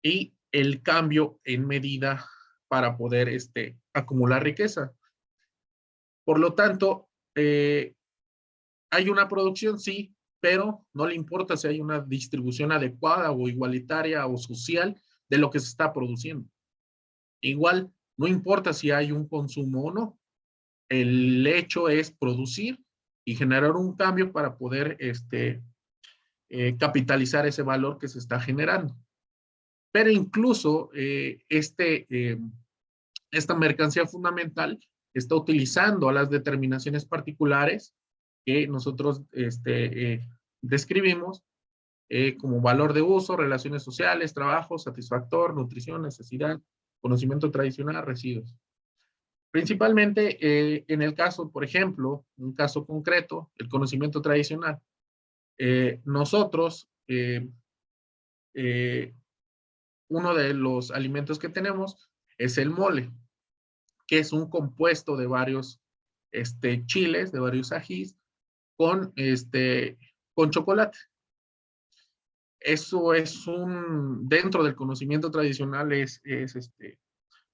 y el cambio en medida para poder acumular riqueza. Por lo tanto, hay una producción, sí, pero no le importa si hay una distribución adecuada o igualitaria o social de lo que se está produciendo. Igual, No importa si hay un consumo o no. El hecho es producir y generar un cambio para poder capitalizar ese valor que se está generando. Pero incluso esta mercancía fundamental está utilizando a las determinaciones particulares que nosotros describimos como valor de uso, relaciones sociales, trabajo, satisfactor, nutrición, necesidad, conocimiento tradicional, residuos. Principalmente en el caso, por ejemplo, un caso concreto, el conocimiento tradicional. Nosotros, uno de los alimentos que tenemos es el mole, que es un compuesto de varios chiles, de varios ajís, con chocolate. Eso es dentro del conocimiento tradicional es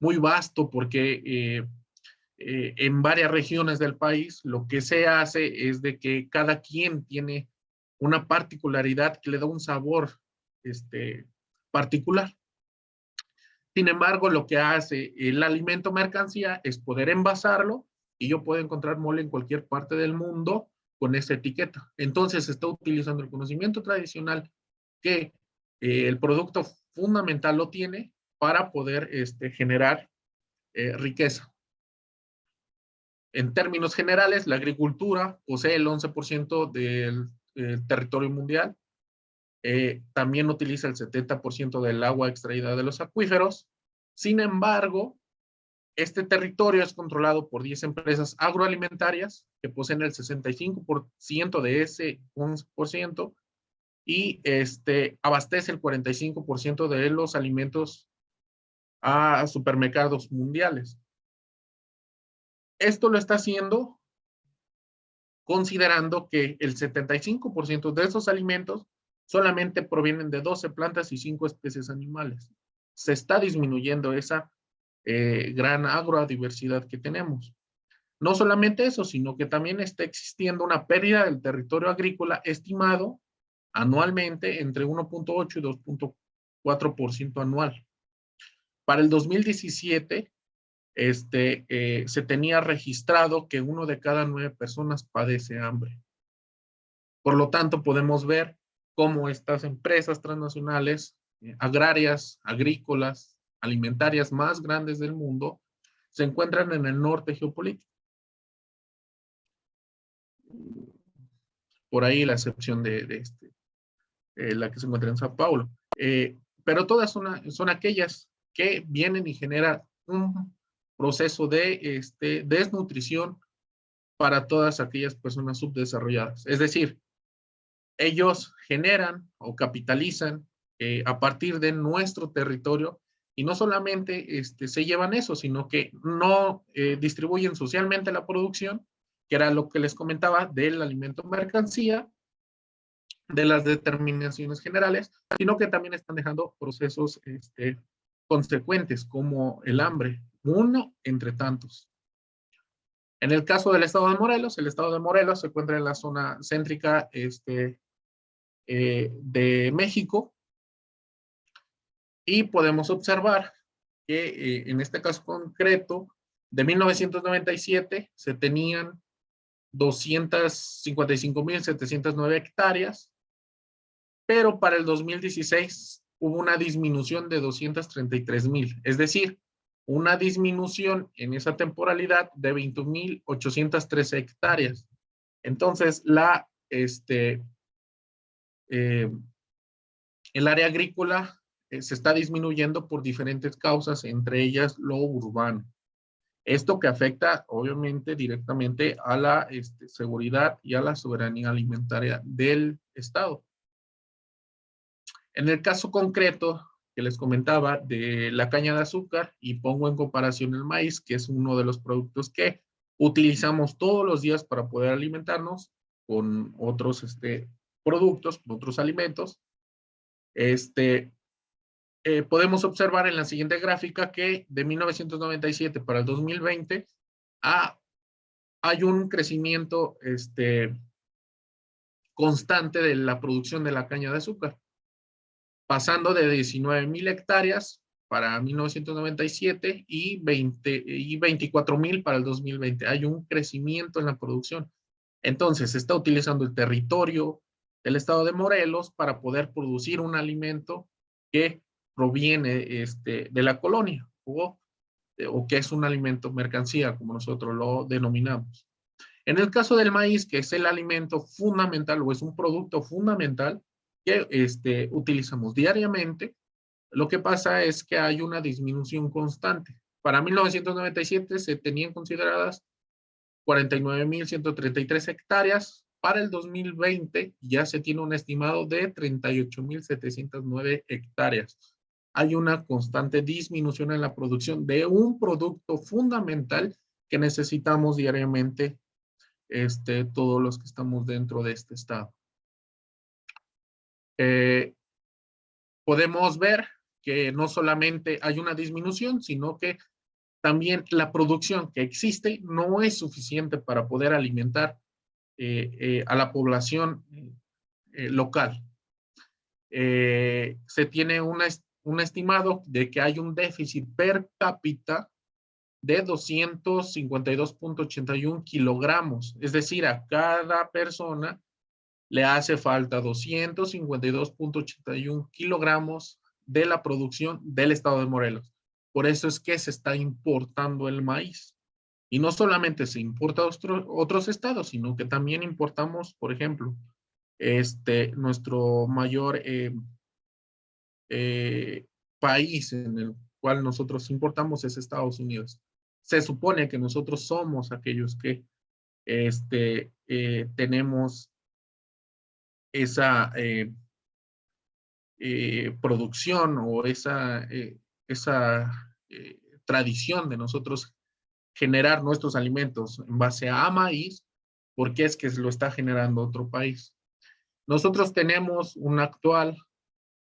muy vasto porque en varias regiones del país lo que se hace es de que cada quien tiene una particularidad que le da un sabor particular. Sin embargo, lo que hace el alimento mercancía es poder envasarlo y yo puedo encontrar mole en cualquier parte del mundo con esa etiqueta. Entonces, se está utilizando el conocimiento tradicional que el producto fundamental lo tiene para poder generar riqueza. En términos generales, la agricultura posee el 11% del territorio mundial. También utiliza el 70% del agua extraída de los acuíferos. Sin embargo, este territorio es controlado por 10 empresas agroalimentarias que poseen el 65% de ese 11% y abastece el 45% de los alimentos a supermercados mundiales. Esto lo está haciendo considerando que el 75% de esos alimentos solamente provienen de 12 plantas y 5 especies animales. Se está disminuyendo esa gran agrodiversidad que tenemos. No solamente eso, sino que también está existiendo una pérdida del territorio agrícola estimado anualmente entre 1.8 y 2.4% anual. Para el 2017, se tenía registrado que 1 de cada 9 personas padece hambre. Por lo tanto, podemos ver cómo estas empresas transnacionales, agrarias, agrícolas, alimentarias más grandes del mundo, se encuentran en el norte geopolítico. Por ahí la excepción de la que se encuentra en Sao Paulo. Pero todas son aquellas que vienen y generan un proceso de desnutrición para todas aquellas personas subdesarrolladas. Es decir, ellos generan o capitalizan a partir de nuestro territorio y no solamente se llevan eso, sino que no distribuyen socialmente la producción, que era lo que les comentaba del alimento mercancía, de las determinaciones generales, sino que también están dejando procesos consecuentes como el hambre, uno entre tantos. En el caso del estado de Morelos, el estado de Morelos se encuentra en la zona céntrica de México y podemos observar que en este caso concreto, de 1997 se tenían 255.709 hectáreas, pero para el 2016 hubo una disminución de 233,000, es decir, una disminución en esa temporalidad de 20.813 hectáreas. Entonces, el área agrícola se está disminuyendo por diferentes causas, entre ellas lo urbano. Esto que afecta, obviamente, directamente a la seguridad y a la soberanía alimentaria del Estado. En el caso concreto que les comentaba de la caña de azúcar, y pongo en comparación el maíz, que es uno de los productos que utilizamos todos los días para poder alimentarnos con otros productos, con otros alimentos, podemos observar en la siguiente gráfica que de 1997 para el 2020 hay un crecimiento constante de la producción de la caña de azúcar, pasando de 19,000 hectáreas para 1997 y 24,000 para el 2020. Hay un crecimiento en la producción. Entonces, se está utilizando el territorio del estado de Morelos para poder producir un alimento que proviene de la colonia o que es un alimento mercancía, como nosotros lo denominamos. En el caso del maíz, que es el alimento fundamental o es un producto fundamental que utilizamos diariamente, lo que pasa es que hay una disminución constante. Para 1997 se tenían consideradas 49,133 hectáreas. Para el 2020 ya se tiene un estimado de 38,709 hectáreas. Hay una constante disminución en la producción de un producto fundamental que necesitamos diariamente todos los que estamos dentro de este estado. Podemos ver que no solamente hay una disminución, sino que también la producción que existe no es suficiente para poder alimentar a la población local. Se tiene un estimado de que hay un déficit per cápita de 252,81 kilogramos, es decir, a cada persona le hace falta 252,81 kilogramos de la producción del estado de Morelos. Por eso es que se está importando el maíz. Y no solamente se importa a otros estados, sino que también importamos, por ejemplo, nuestro mayor país en el cual nosotros importamos es Estados Unidos. Se supone que nosotros somos aquellos que tenemos esa producción o esa tradición de nosotros generar nuestros alimentos en base a maíz, porque es que lo está generando otro país. Nosotros tenemos un actual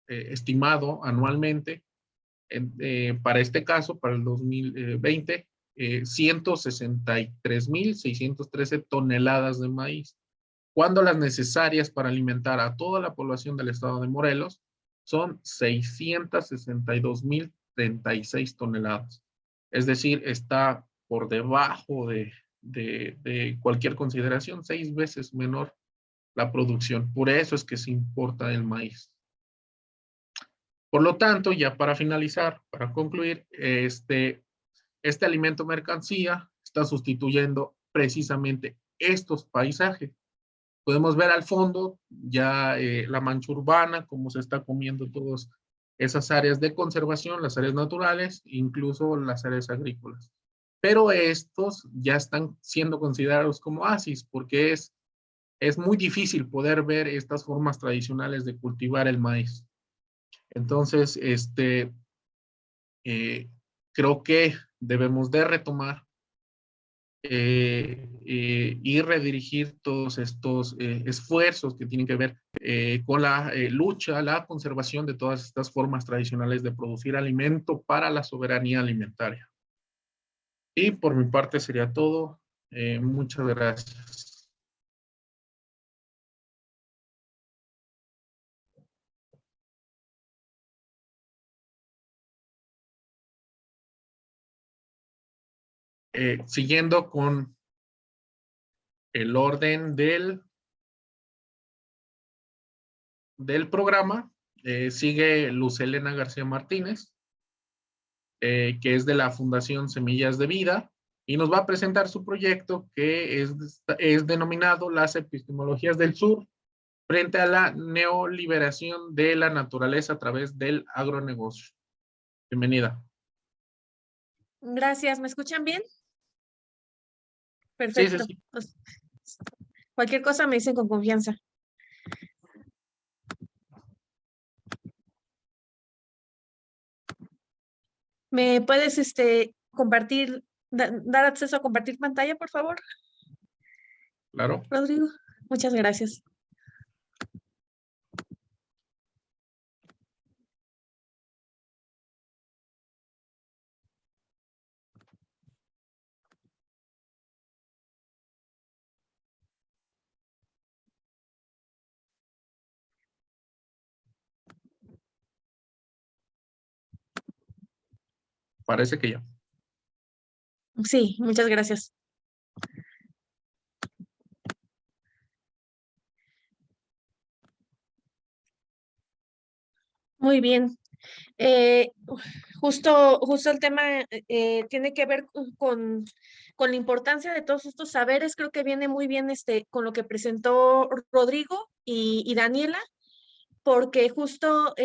estimado anualmente para este caso, para el 2020, 163,613 toneladas de maíz, cuando las necesarias para alimentar a toda la población del estado de Morelos son 662,036 toneladas. Es decir, está por debajo de cualquier consideración, 6 veces menor la producción. Por eso es que se importa el maíz. Por lo tanto, ya para finalizar, para concluir, este alimento mercancía está sustituyendo precisamente estos paisajes. Podemos ver al fondo ya la mancha urbana, cómo se está comiendo todas esas áreas de conservación, las áreas naturales, incluso las áreas agrícolas. Pero estos ya están siendo considerados como oasis porque es muy difícil poder ver estas formas tradicionales de cultivar el maíz. Entonces, creo que debemos de retomar y redirigir todos estos esfuerzos que tienen que ver con la lucha, la conservación de todas estas formas tradicionales de producir alimento para la soberanía alimentaria. Y por mi parte sería todo. Muchas gracias. Siguiendo con el orden del programa, sigue Luz Helena García Martínez, que es de la Fundación Semillas de Vida, y nos va a presentar su proyecto que es denominado Las Epistemologías del Sur frente a la neoliberación de la naturaleza a través del agronegocio. Bienvenida. Gracias, ¿me escuchan bien? Sí, Perfecto. sí, sí. Pues, cualquier cosa me dicen con confianza. ¿Me puedes compartir, dar acceso a compartir pantalla, por favor, Claro. Rodrigo? Muchas gracias. Parece que ya. Sí, muchas gracias. Muy bien. Eh, justo el tema tiene que ver con la importancia de todos estos saberes. Creo que viene muy bien con lo que presentó Rodrigo y Daniela, porque justo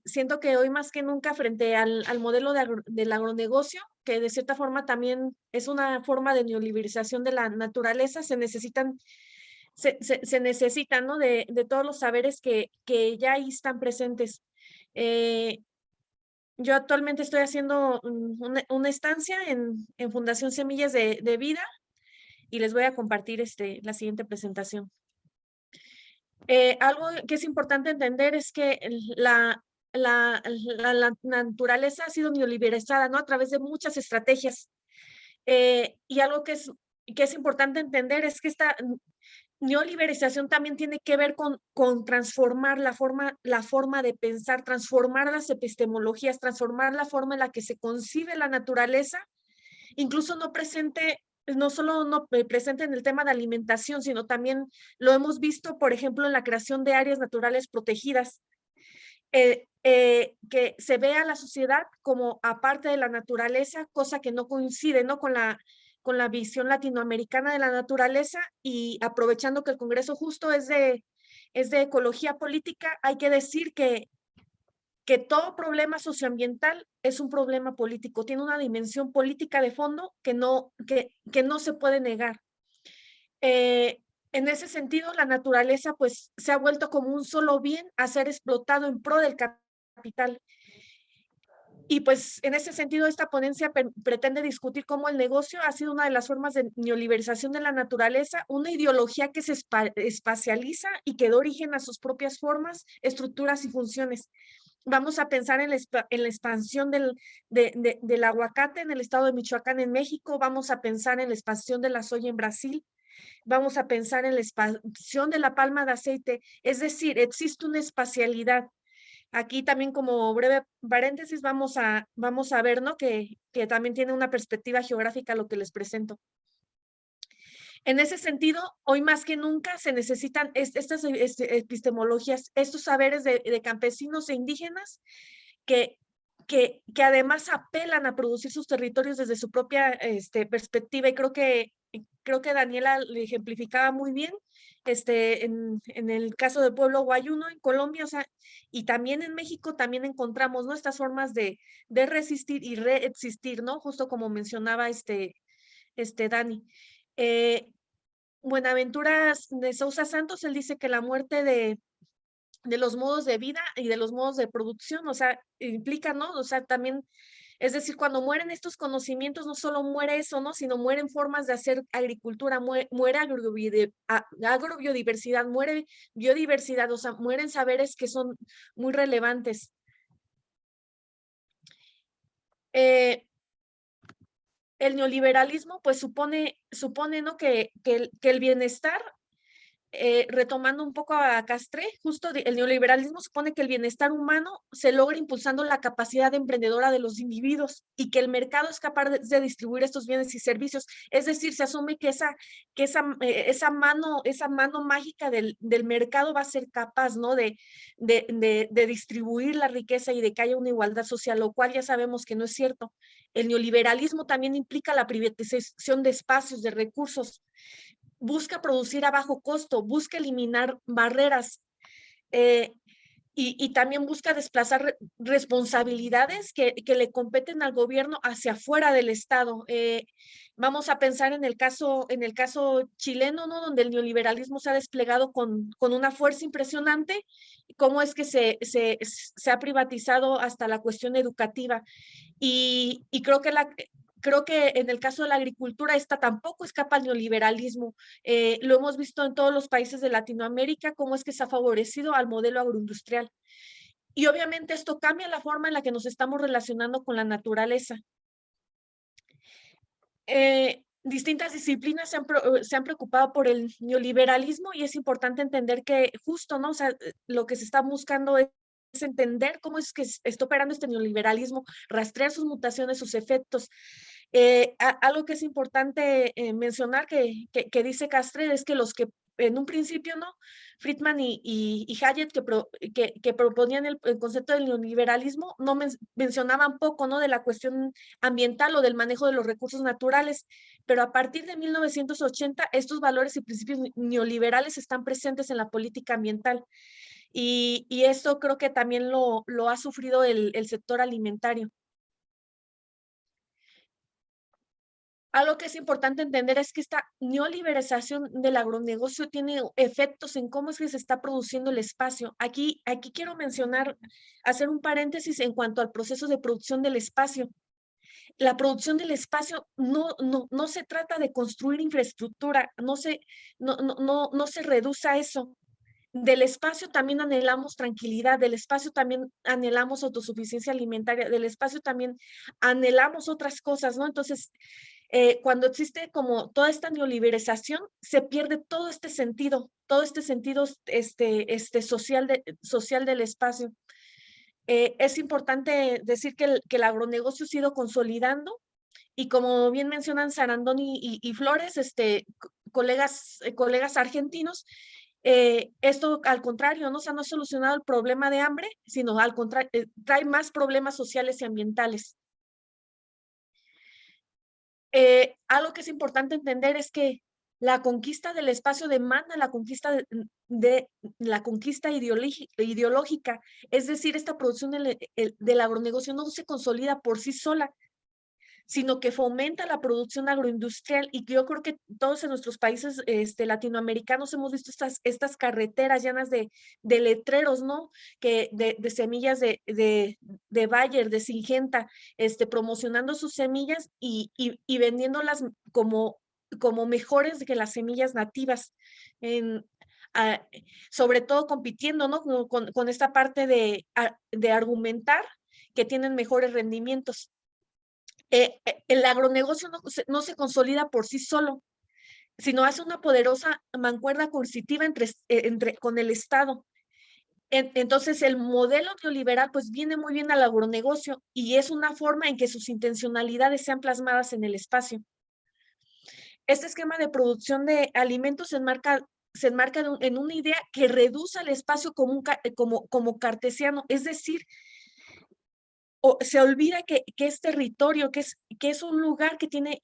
siento que hoy más que nunca frente al modelo del agronegocio, que de cierta forma también es una forma de neoliberalización de la naturaleza, se necesitan, ¿no? De todos los saberes que ya ahí están presentes. Yo actualmente estoy haciendo una estancia en Fundación Semillas de Vida y les voy a compartir la siguiente presentación. Algo que es importante entender es que la naturaleza ha sido neoliberalizada, ¿no? A través de muchas estrategias. Y algo que es importante entender es que esta neoliberalización también tiene que ver con transformar la forma de pensar, transformar las epistemologías, transformar la forma en la que se concibe la naturaleza, incluso no solo no presente en el tema de alimentación, sino también lo hemos visto, por ejemplo, en la creación de áreas naturales protegidas, que se ve a la sociedad como aparte de la naturaleza, cosa que no coincide, ¿no? con la visión latinoamericana de la naturaleza, y aprovechando que el Congreso justo es de ecología política, hay que decir que todo problema socioambiental es un problema político, tiene una dimensión política de fondo que no se puede negar. En ese sentido, la naturaleza pues se ha vuelto como un solo bien a ser explotado en pro del capital. Y pues en ese sentido, esta ponencia pretende discutir cómo el negocio ha sido una de las formas de neoliberalización de la naturaleza, una ideología que se espacializa y que da origen a sus propias formas, estructuras y funciones. Vamos a pensar en la expansión del aguacate en el estado de Michoacán, en México. Vamos a pensar en la expansión de la soya en Brasil. Vamos a pensar en la expansión de la palma de aceite. Es decir, existe una espacialidad. Aquí también, como breve paréntesis, vamos a ver, ¿no? que también tiene una perspectiva geográfica lo que les presento. En ese sentido, hoy más que nunca se necesitan estas epistemologías, estos saberes de campesinos e indígenas que además apelan a producir sus territorios desde su propia perspectiva, y creo que Daniela le ejemplificaba muy bien en el caso del pueblo Guayuno en Colombia, o sea, y también en México también encontramos, ¿no? Estas formas de resistir y reexistir, ¿no? Justo como mencionaba Dani. Buenaventura de Sousa Santos, él dice que la muerte de los modos de vida y de los modos de producción, o sea, implica, ¿no? O sea, también, es decir, cuando mueren estos conocimientos, no solo muere eso, ¿no? Sino mueren formas de hacer agricultura, muere agrobiodiversidad, muere biodiversidad, o sea, mueren saberes que son muy relevantes. El neoliberalismo, pues supone, ¿no? que el bienestar, retomando un poco a Castré, justo el neoliberalismo supone que el bienestar humano se logra impulsando la capacidad emprendedora de los individuos y que el mercado es capaz de distribuir estos bienes y servicios. Es decir, se asume que esa mano mágica del mercado va a ser capaz, ¿no? de distribuir la riqueza y de que haya una igualdad social, lo cual ya sabemos que no es cierto. El neoliberalismo también implica la privatización de espacios, de recursos, busca producir a bajo costo, busca eliminar barreras, y también busca desplazar responsabilidades que le competen al gobierno hacia afuera del Estado. Vamos a pensar en el caso chileno, ¿no? Donde el neoliberalismo se ha desplegado con una fuerza impresionante, cómo es que se ha privatizado hasta la cuestión educativa. Y creo que en el caso de la agricultura, esta tampoco escapa al neoliberalismo. Lo hemos visto en todos los países de Latinoamérica, cómo es que se ha favorecido al modelo agroindustrial. Y obviamente esto cambia la forma en la que nos estamos relacionando con la naturaleza. Distintas disciplinas se han preocupado por el neoliberalismo, y es importante entender que justo, ¿no? O sea, lo que se está buscando es entender cómo es que está operando este neoliberalismo, rastrear sus mutaciones, sus efectos. Algo que es importante mencionar que dice Castre es que los que en un principio, ¿no? Friedman y Hayek que proponían el concepto del neoliberalismo no mencionaban poco, ¿no? De la cuestión ambiental o del manejo de los recursos naturales, pero a partir de 1980 estos valores y principios neoliberales están presentes en la política ambiental y esto creo que también lo ha sufrido el sector alimentario. Algo que es importante entender es que esta neoliberación del agronegocio tiene efectos en cómo es que se está produciendo el espacio. Aquí quiero mencionar, hacer un paréntesis en cuanto al proceso de producción del espacio. La producción del espacio no se trata de construir infraestructura, no se reduce a eso. Del espacio también anhelamos tranquilidad, del espacio también anhelamos autosuficiencia alimentaria, del espacio también anhelamos otras cosas, ¿no? Entonces, cuando existe como toda esta neoliberación, se pierde todo este sentido social del espacio. Es importante decir que el agronegocio se ha ido consolidando y como bien mencionan Sarandoni y Flores, colegas argentinos, esto al contrario, ¿no? O sea, no ha solucionado el problema de hambre, sino al contrario, trae más problemas sociales y ambientales. Algo que es importante entender es que la conquista del espacio demanda la conquista la conquista ideológica, es decir, esta producción del agronegocio no se consolida por sí sola, sino que fomenta la producción agroindustrial y que yo creo que todos en nuestros países latinoamericanos hemos visto estas carreteras llenas de letreros, ¿no? De semillas de Bayer, de Syngenta, promocionando sus semillas y vendiéndolas como mejores que las semillas nativas. Sobre todo compitiendo, ¿no? Con esta parte de argumentar que tienen mejores rendimientos. El agronegocio no se consolida por sí solo, sino hace una poderosa mancuerna coercitiva con el Estado. Entonces, el modelo neoliberal pues viene muy bien al agronegocio y es una forma en que sus intencionalidades sean plasmadas en el espacio. Este esquema de producción de alimentos se enmarca en una idea que reduce el espacio como cartesiano, es decir, se olvida que es territorio, que es un lugar que tiene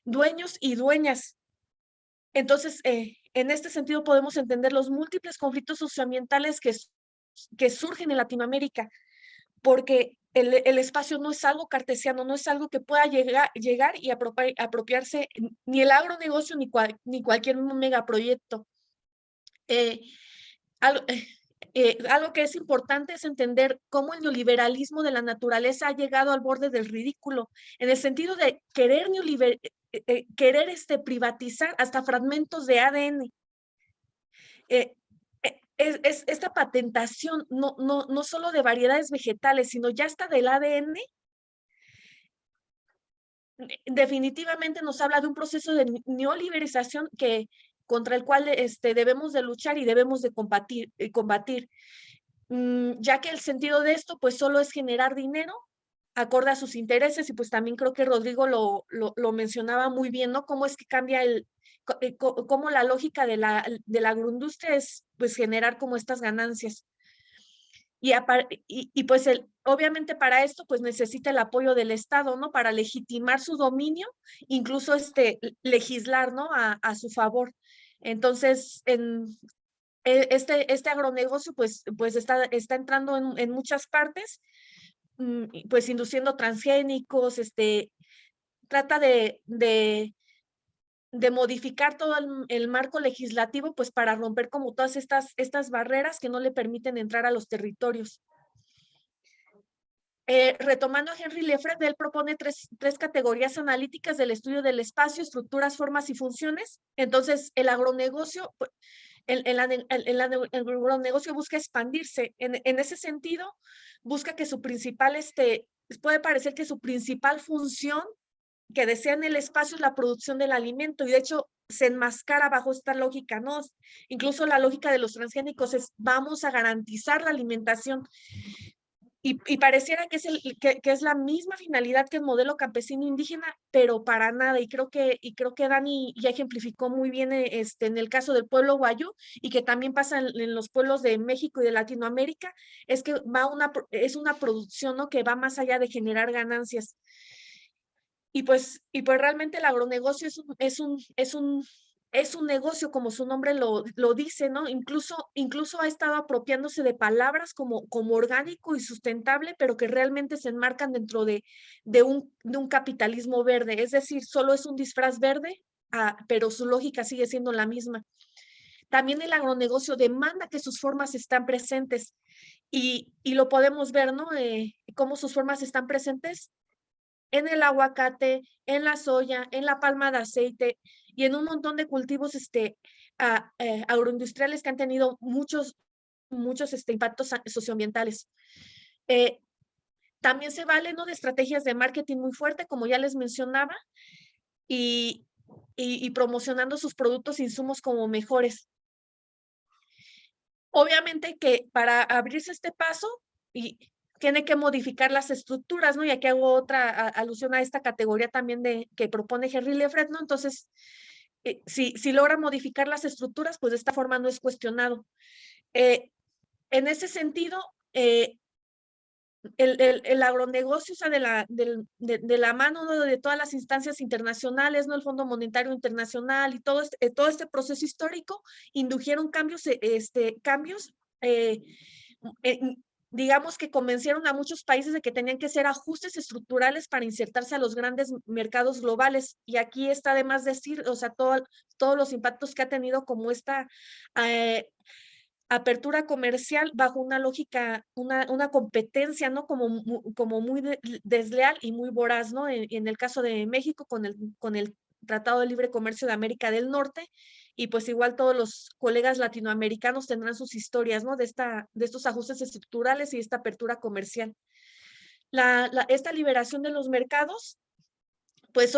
dueños y dueñas. Entonces, en este sentido podemos entender los múltiples conflictos socioambientales que surgen en Latinoamérica, porque el espacio no es algo cartesiano, no es algo que pueda llegar y apropiarse ni el agronegocio ni cualquier megaproyecto. Algo que es importante es entender cómo el neoliberalismo de la naturaleza ha llegado al borde del ridículo, en el sentido de querer privatizar hasta fragmentos de ADN. Esta patentación no solo de variedades vegetales, sino ya hasta del ADN, definitivamente nos habla de un proceso de neoliberización contra el cual debemos de luchar y debemos de combatir. Ya que el sentido de esto pues solo es generar dinero acorde a sus intereses y pues también creo que Rodrigo lo mencionaba muy bien, ¿no? Cómo es que cambia cómo la lógica de la agroindustria es pues generar como estas ganancias. Y pues obviamente para esto pues necesita el apoyo del Estado, ¿no? Para legitimar su dominio, incluso legislar, ¿no? A su favor. Entonces, este agronegocio pues está entrando en muchas partes, pues induciendo transgénicos, trata de modificar todo el marco legislativo pues para romper como todas estas barreras que no le permiten entrar a los territorios. Retomando a Henry Lefebvre, él propone tres categorías analíticas del estudio del espacio, estructuras, formas y funciones. Entonces, el agronegocio, el agronegocio busca expandirse. En ese sentido, busca que su principal, puede parecer que su principal función que desean el espacio es la producción del alimento, y de hecho se enmascara bajo esta lógica, ¿no? Incluso la lógica de los transgénicos es vamos a garantizar la alimentación. Y pareciera que es la misma finalidad que el modelo campesino indígena, pero para nada. Y creo que Dani ya ejemplificó muy bien en el caso del pueblo guayú, y que también pasa en los pueblos de México y de Latinoamérica, es que es una producción, ¿no?, que va más allá de generar ganancias. Y pues realmente el agronegocio es un negocio, como su nombre lo dice, ¿no? Incluso ha estado apropiándose de palabras como orgánico y sustentable, pero que realmente se enmarcan dentro de un capitalismo verde. Es decir, solo es un disfraz verde, pero su lógica sigue siendo la misma. También el agronegocio demanda que sus formas están presentes, y lo podemos ver, ¿no? Cómo sus formas están presentes en el aguacate, en la soya, en la palma de aceite y en un montón de cultivos agroindustriales que han tenido muchos impactos socioambientales. También se vale, ¿no?, de estrategias de marketing muy fuerte, como ya les mencionaba, y promocionando sus productos e insumos como mejores. Obviamente que para abrirse este paso y tiene que modificar las estructuras, ¿no? Y aquí hago otra alusión a esta categoría también que propone Henry Lefret, ¿no? Entonces, si logra modificar las estructuras, pues de esta forma no es cuestionado. En ese sentido, el agronegocio, o sea, de la mano, ¿no?, de todas las instancias internacionales, ¿no?, el Fondo Monetario Internacional y todo este proceso histórico, indujeron cambios, digamos que convencieron a muchos países de que tenían que hacer ajustes estructurales para insertarse a los grandes mercados globales. Y aquí está de más decir, o sea, todos los impactos que ha tenido como esta apertura comercial bajo una lógica, una competencia, ¿no?, como muy desleal y muy voraz, ¿no? En el caso de México con el Tratado de Libre Comercio de América del Norte, y pues igual todos los colegas latinoamericanos tendrán sus historias, ¿no?, de estos ajustes estructurales y esta apertura comercial. Esta liberación de los mercados, pues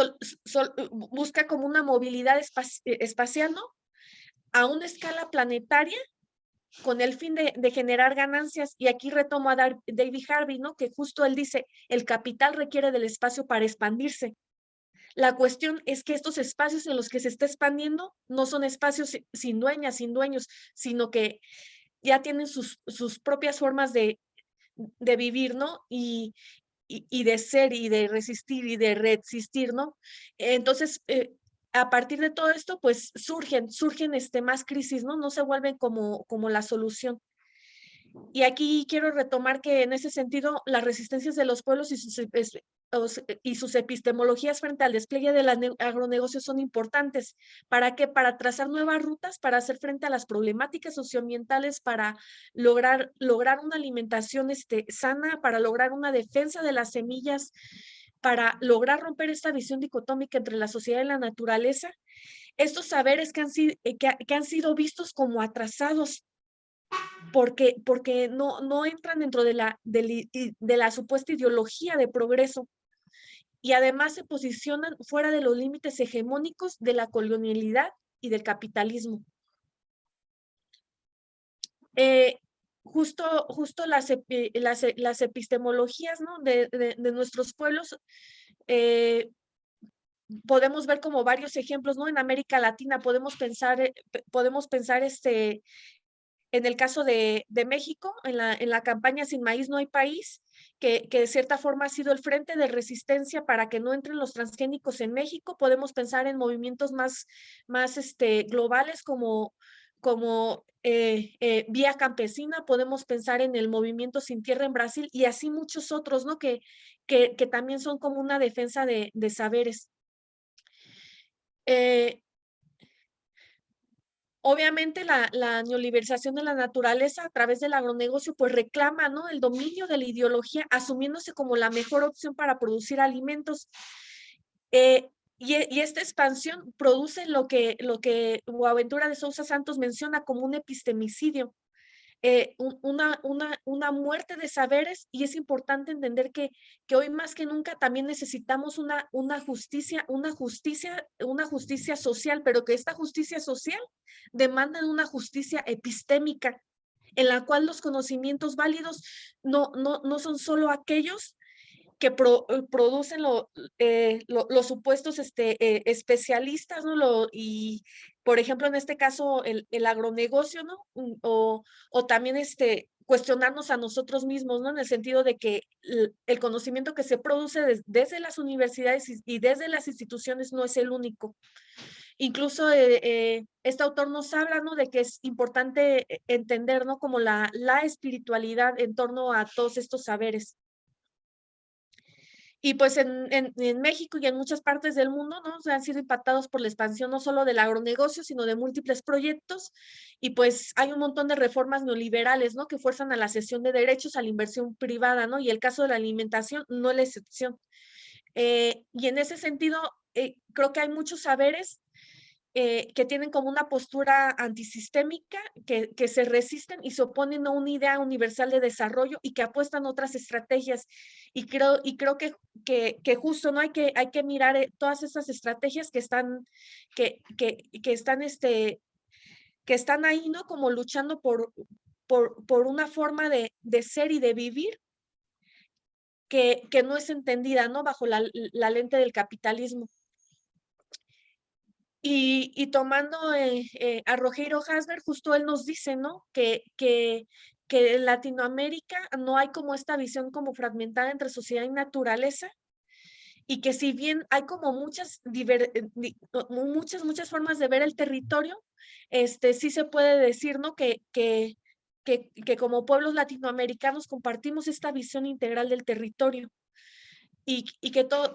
busca como una movilidad espacial, ¿no?, a una escala planetaria, con el fin de generar ganancias. Y aquí retomo a David Harvey, ¿no?, que justo él dice, el capital requiere del espacio para expandirse. La cuestión es que estos espacios en los que se está expandiendo no son espacios sin dueñas, sin dueños, sino que ya tienen sus propias formas de vivir, ¿no? Y de ser y de resistir y de resistir, ¿no? Entonces, a partir de todo esto, pues surgen más crisis, ¿no? No se vuelven como la solución. Y aquí quiero retomar que en ese sentido, las resistencias de los pueblos y sus epistemologías frente al despliegue del agronegocio son importantes. ¿Para qué? Para trazar nuevas rutas, para hacer frente a las problemáticas socioambientales, para lograr una alimentación sana, para lograr una defensa de las semillas, para lograr romper esta visión dicotómica entre la sociedad y la naturaleza. Estos saberes que han sido vistos como atrasados, porque no entran dentro de la supuesta ideología de progreso, y además se posicionan fuera de los límites hegemónicos de la colonialidad y del capitalismo. Justo las epistemologías, ¿no?, de nuestros pueblos, podemos ver como varios ejemplos, ¿no? En América Latina podemos pensar en el caso de México, en la campaña Sin Maíz No Hay País, que de cierta forma ha sido el frente de resistencia para que no entren los transgénicos en México. Podemos pensar en movimientos más globales como Vía Campesina. Podemos pensar en el movimiento Sin Tierra en Brasil, y así muchos otros, ¿no?, que también son como una defensa de saberes. Obviamente la neoliberalización de la naturaleza a través del agronegocio pues reclama, ¿no?, el dominio de la ideología, asumiéndose como la mejor opción para producir alimentos. Y esta expansión produce lo que Boaventura de Sousa Santos menciona como un epistemicidio. una muerte de saberes, y es importante entender que hoy más que nunca también necesitamos una justicia social, pero que esta justicia social demanda una justicia epistémica, en la cual los conocimientos válidos no son solo aquellos que producen los supuestos especialistas, ¿no? Y, por ejemplo, en este caso, el agronegocio, ¿no? O también cuestionarnos a nosotros mismos, ¿no? En el sentido de que el conocimiento que se produce desde las universidades y desde las instituciones no es el único. Incluso este autor nos habla, ¿no? De que es importante entender, ¿no? Como la espiritualidad en torno a todos estos saberes. Y pues en México y en muchas partes del mundo, ¿no? Se han sido impactados por la expansión no solo del agronegocio, sino de múltiples proyectos. Y pues hay un montón de reformas neoliberales, ¿no? Que fuerzan a la cesión de derechos a la inversión privada, ¿no? Y el caso de la alimentación no es la excepción. Y en ese sentido, creo que hay muchos saberes que tienen como una postura antisistémica, que se resisten y se oponen a una idea universal de desarrollo y que apuestan otras estrategias. Y creo que justo no hay que mirar todas esas estrategias que están, que están ahí, ¿no? Como luchando por una forma de ser y de vivir que no es entendida, ¿no? Bajo la lente del capitalismo. Y tomando a Rogerio Hasberg, justo él nos dice, ¿no? Que en Latinoamérica no hay como esta visión como fragmentada entre sociedad y naturaleza, y que si bien hay como muchas formas de ver el territorio, sí se puede decir, ¿no? Que como pueblos latinoamericanos compartimos esta visión integral del territorio, y que todo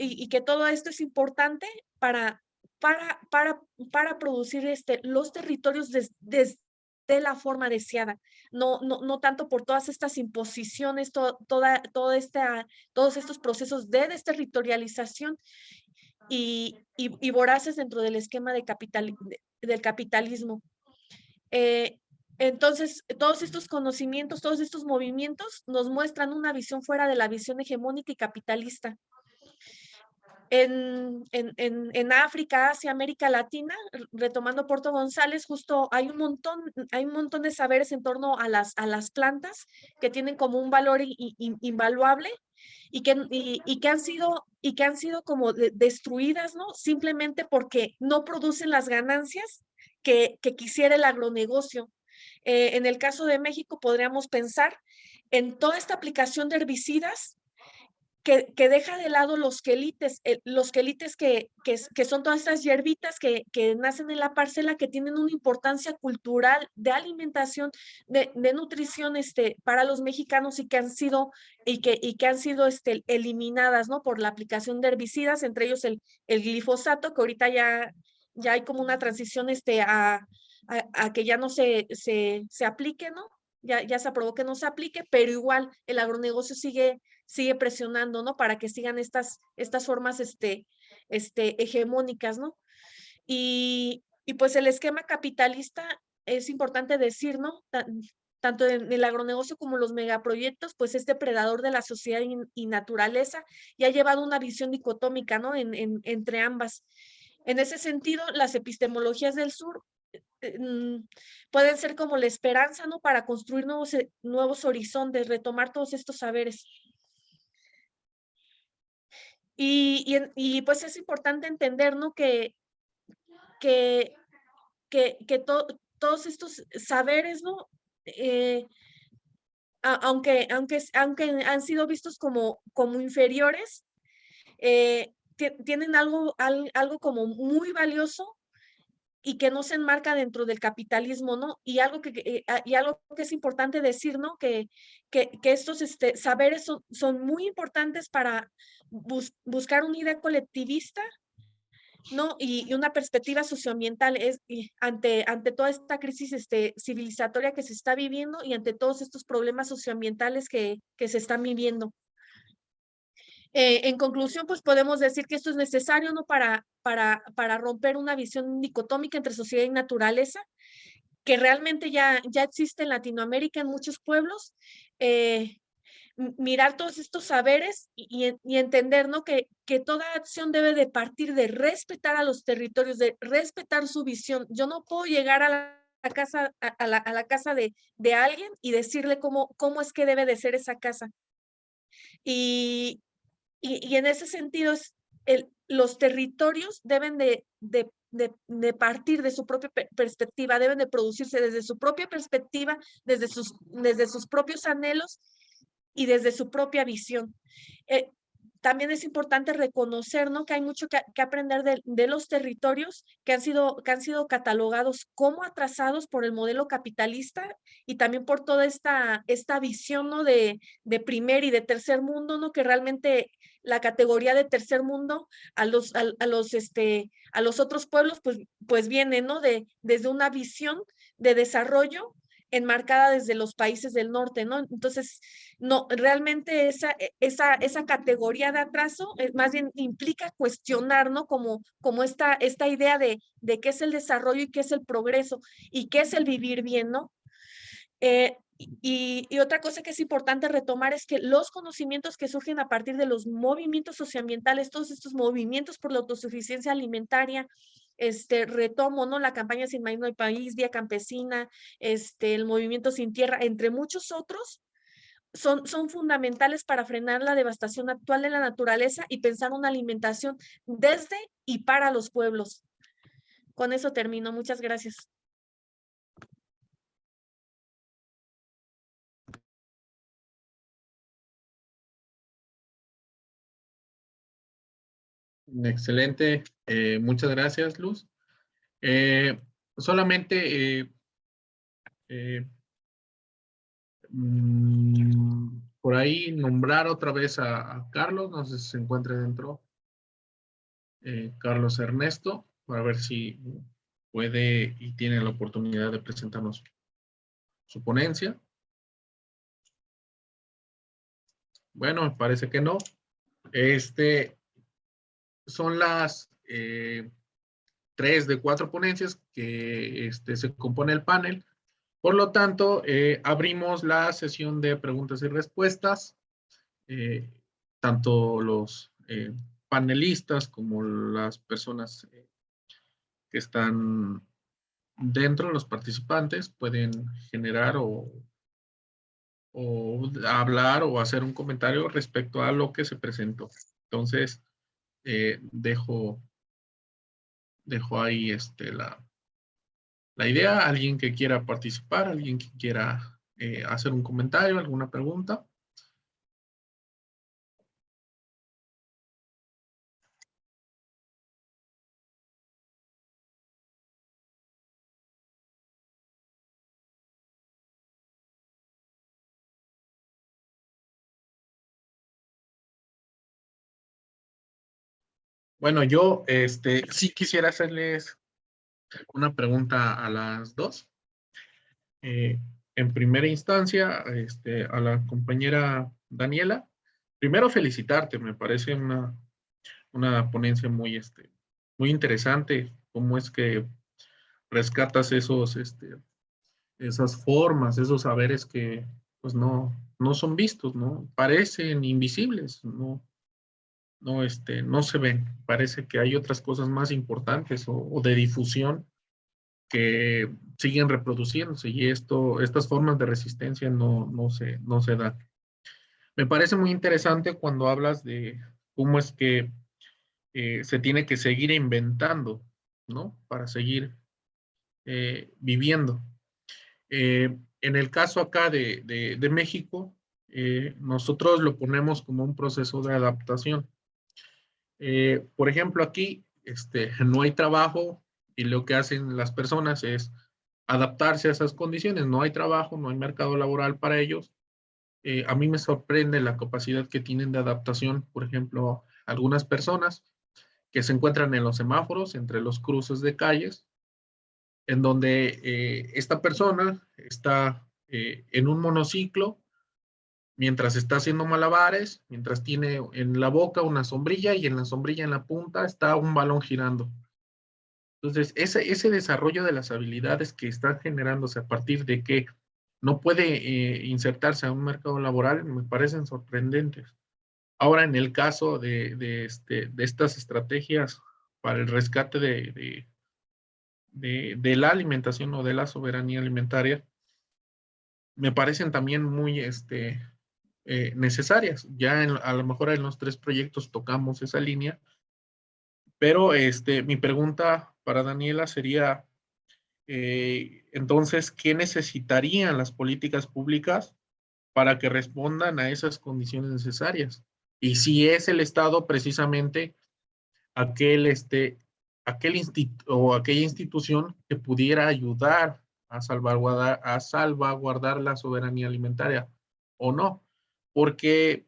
esto es importante para producir los territorios desde la forma deseada, no tanto por todas estas imposiciones, todos estos procesos de desterritorialización y voraces dentro del esquema del capitalismo. Entonces, todos estos conocimientos, todos estos movimientos nos muestran una visión fuera de la visión hegemónica y capitalista. En África, Asia, América Latina, retomando Porto González, justo hay un montón de saberes en torno a las plantas que tienen como un valor invaluable y que han sido como destruidas, ¿no? Simplemente porque no producen las ganancias que quisiera el agronegocio. En el caso de México, podríamos pensar en toda esta aplicación de herbicidas que deja de lado los quelites que son todas estas hierbitas que nacen en la parcela, que tienen una importancia cultural, de alimentación, de nutrición para los mexicanos, y que han sido eliminadas, ¿no? Por la aplicación de herbicidas, entre ellos el glifosato, que ahorita ya hay como una transición a que ya no se aplique, ¿no? Ya se aprobó que no se aplique, pero igual el agronegocio sigue presionando, ¿no? Para que sigan estas formas hegemónicas, ¿no? Y pues el esquema capitalista, es importante decir, ¿no? Tanto en el agronegocio como los megaproyectos, pues es depredador de la sociedad y naturaleza, y ha llevado una visión dicotómica, ¿no? Entre ambas. En ese sentido, las epistemologías del sur pueden ser como la esperanza, ¿no? Para construir nuevos horizontes, retomar todos estos saberes. Y pues es importante entender, ¿no? Que todos estos saberes, ¿no? Aunque han sido vistos como inferiores, tienen algo como muy valioso y que no se enmarca dentro del capitalismo, ¿no? Y algo que es importante decir, ¿no? Que estos saberes son muy importantes para buscar una idea colectivista, ¿no? Y una perspectiva socioambiental ante toda esta crisis civilizatoria que se está viviendo, y ante todos estos problemas socioambientales que se están viviendo. En conclusión, pues podemos decir que esto es necesario, ¿no? Para romper una visión dicotómica entre sociedad y naturaleza, que realmente ya existe en Latinoamérica en muchos pueblos, mirar todos estos saberes y entender, ¿no? Que toda acción debe de partir de respetar a los territorios, de respetar su visión. Yo no puedo llegar a la casa, a la casa de alguien y decirle cómo es que debe de ser esa casa. Y en ese sentido, los territorios deben de partir de su propia perspectiva, deben de producirse desde su propia perspectiva, desde sus propios anhelos y desde su propia visión. También es importante reconocer, ¿no? Que hay mucho que aprender de los territorios que han sido catalogados como atrasados por el modelo capitalista y también por toda esta visión, ¿no? de primer y de tercer mundo, ¿no? Que realmente la categoría de tercer mundo a los otros pueblos, pues viene, ¿no? Desde una visión de desarrollo enmarcada desde los países del norte, ¿no? Entonces, no, realmente esa categoría de atraso más bien implica cuestionar, ¿no? Como esta idea de qué es el desarrollo y qué es el progreso y qué es el vivir bien, ¿no? Y otra cosa que es importante retomar es que los conocimientos que surgen a partir de los movimientos socioambientales, todos estos movimientos por la autosuficiencia alimentaria, retomo, ¿no? La campaña Sin Maíz No Hay País, Vía Campesina, el movimiento Sin Tierra, entre muchos otros, son fundamentales para frenar la devastación actual de la naturaleza y pensar una alimentación desde y para los pueblos. Con eso termino. Muchas gracias. Excelente. Muchas gracias, Luz. Solamente por ahí nombrar otra vez a Carlos, no sé si se encuentra dentro. Carlos Ernesto, para ver si puede y tiene la oportunidad de presentarnos su ponencia. Bueno, me parece que no. Son las 3 de 4 ponencias que se compone el panel. Por lo tanto, abrimos la sesión de preguntas y respuestas. Tanto los panelistas como las personas que están dentro, los participantes, pueden generar o hablar o hacer un comentario respecto a lo que se presentó. Entonces, dejo ahí la idea. Alguien que quiera participar, alguien que quiera hacer un comentario, alguna pregunta. Bueno, yo sí quisiera hacerles una pregunta a las dos. En primera instancia, a la compañera Daniela, primero felicitarte, me parece una ponencia muy, muy interesante, cómo es que rescatas esas formas, esos saberes que pues no son vistos, ¿no? Parecen invisibles, no se ven. Parece que hay otras cosas más importantes o de difusión que siguen reproduciéndose y estas formas de resistencia no se dan. Me parece muy interesante cuando hablas de cómo es que se tiene que seguir inventando, ¿no? Para seguir viviendo. En el caso acá de México, nosotros lo ponemos como un proceso de adaptación. Por ejemplo, aquí no hay trabajo y lo que hacen las personas es adaptarse a esas condiciones. No hay trabajo, no hay mercado laboral para ellos. A mí me sorprende la capacidad que tienen de adaptación, por ejemplo, algunas personas que se encuentran en los semáforos, entre los cruces de calles, en donde esta persona está en un monociclo mientras está haciendo malabares, mientras tiene en la boca una sombrilla y en la sombrilla en la punta está un balón girando. Entonces, ese desarrollo de las habilidades que están generándose a partir de que no puede insertarse a un mercado laboral, me parecen sorprendentes. Ahora, en el caso de estas estrategias para el rescate de la alimentación o de la soberanía alimentaria, me parecen también muy necesarias. Ya a lo mejor en los 3 proyectos tocamos esa línea, pero mi pregunta para Daniela sería, entonces, ¿qué necesitarían las políticas públicas para que respondan a esas condiciones necesarias? Y si es el Estado precisamente o aquella institución que pudiera ayudar a salvaguardar la soberanía alimentaria o no, porque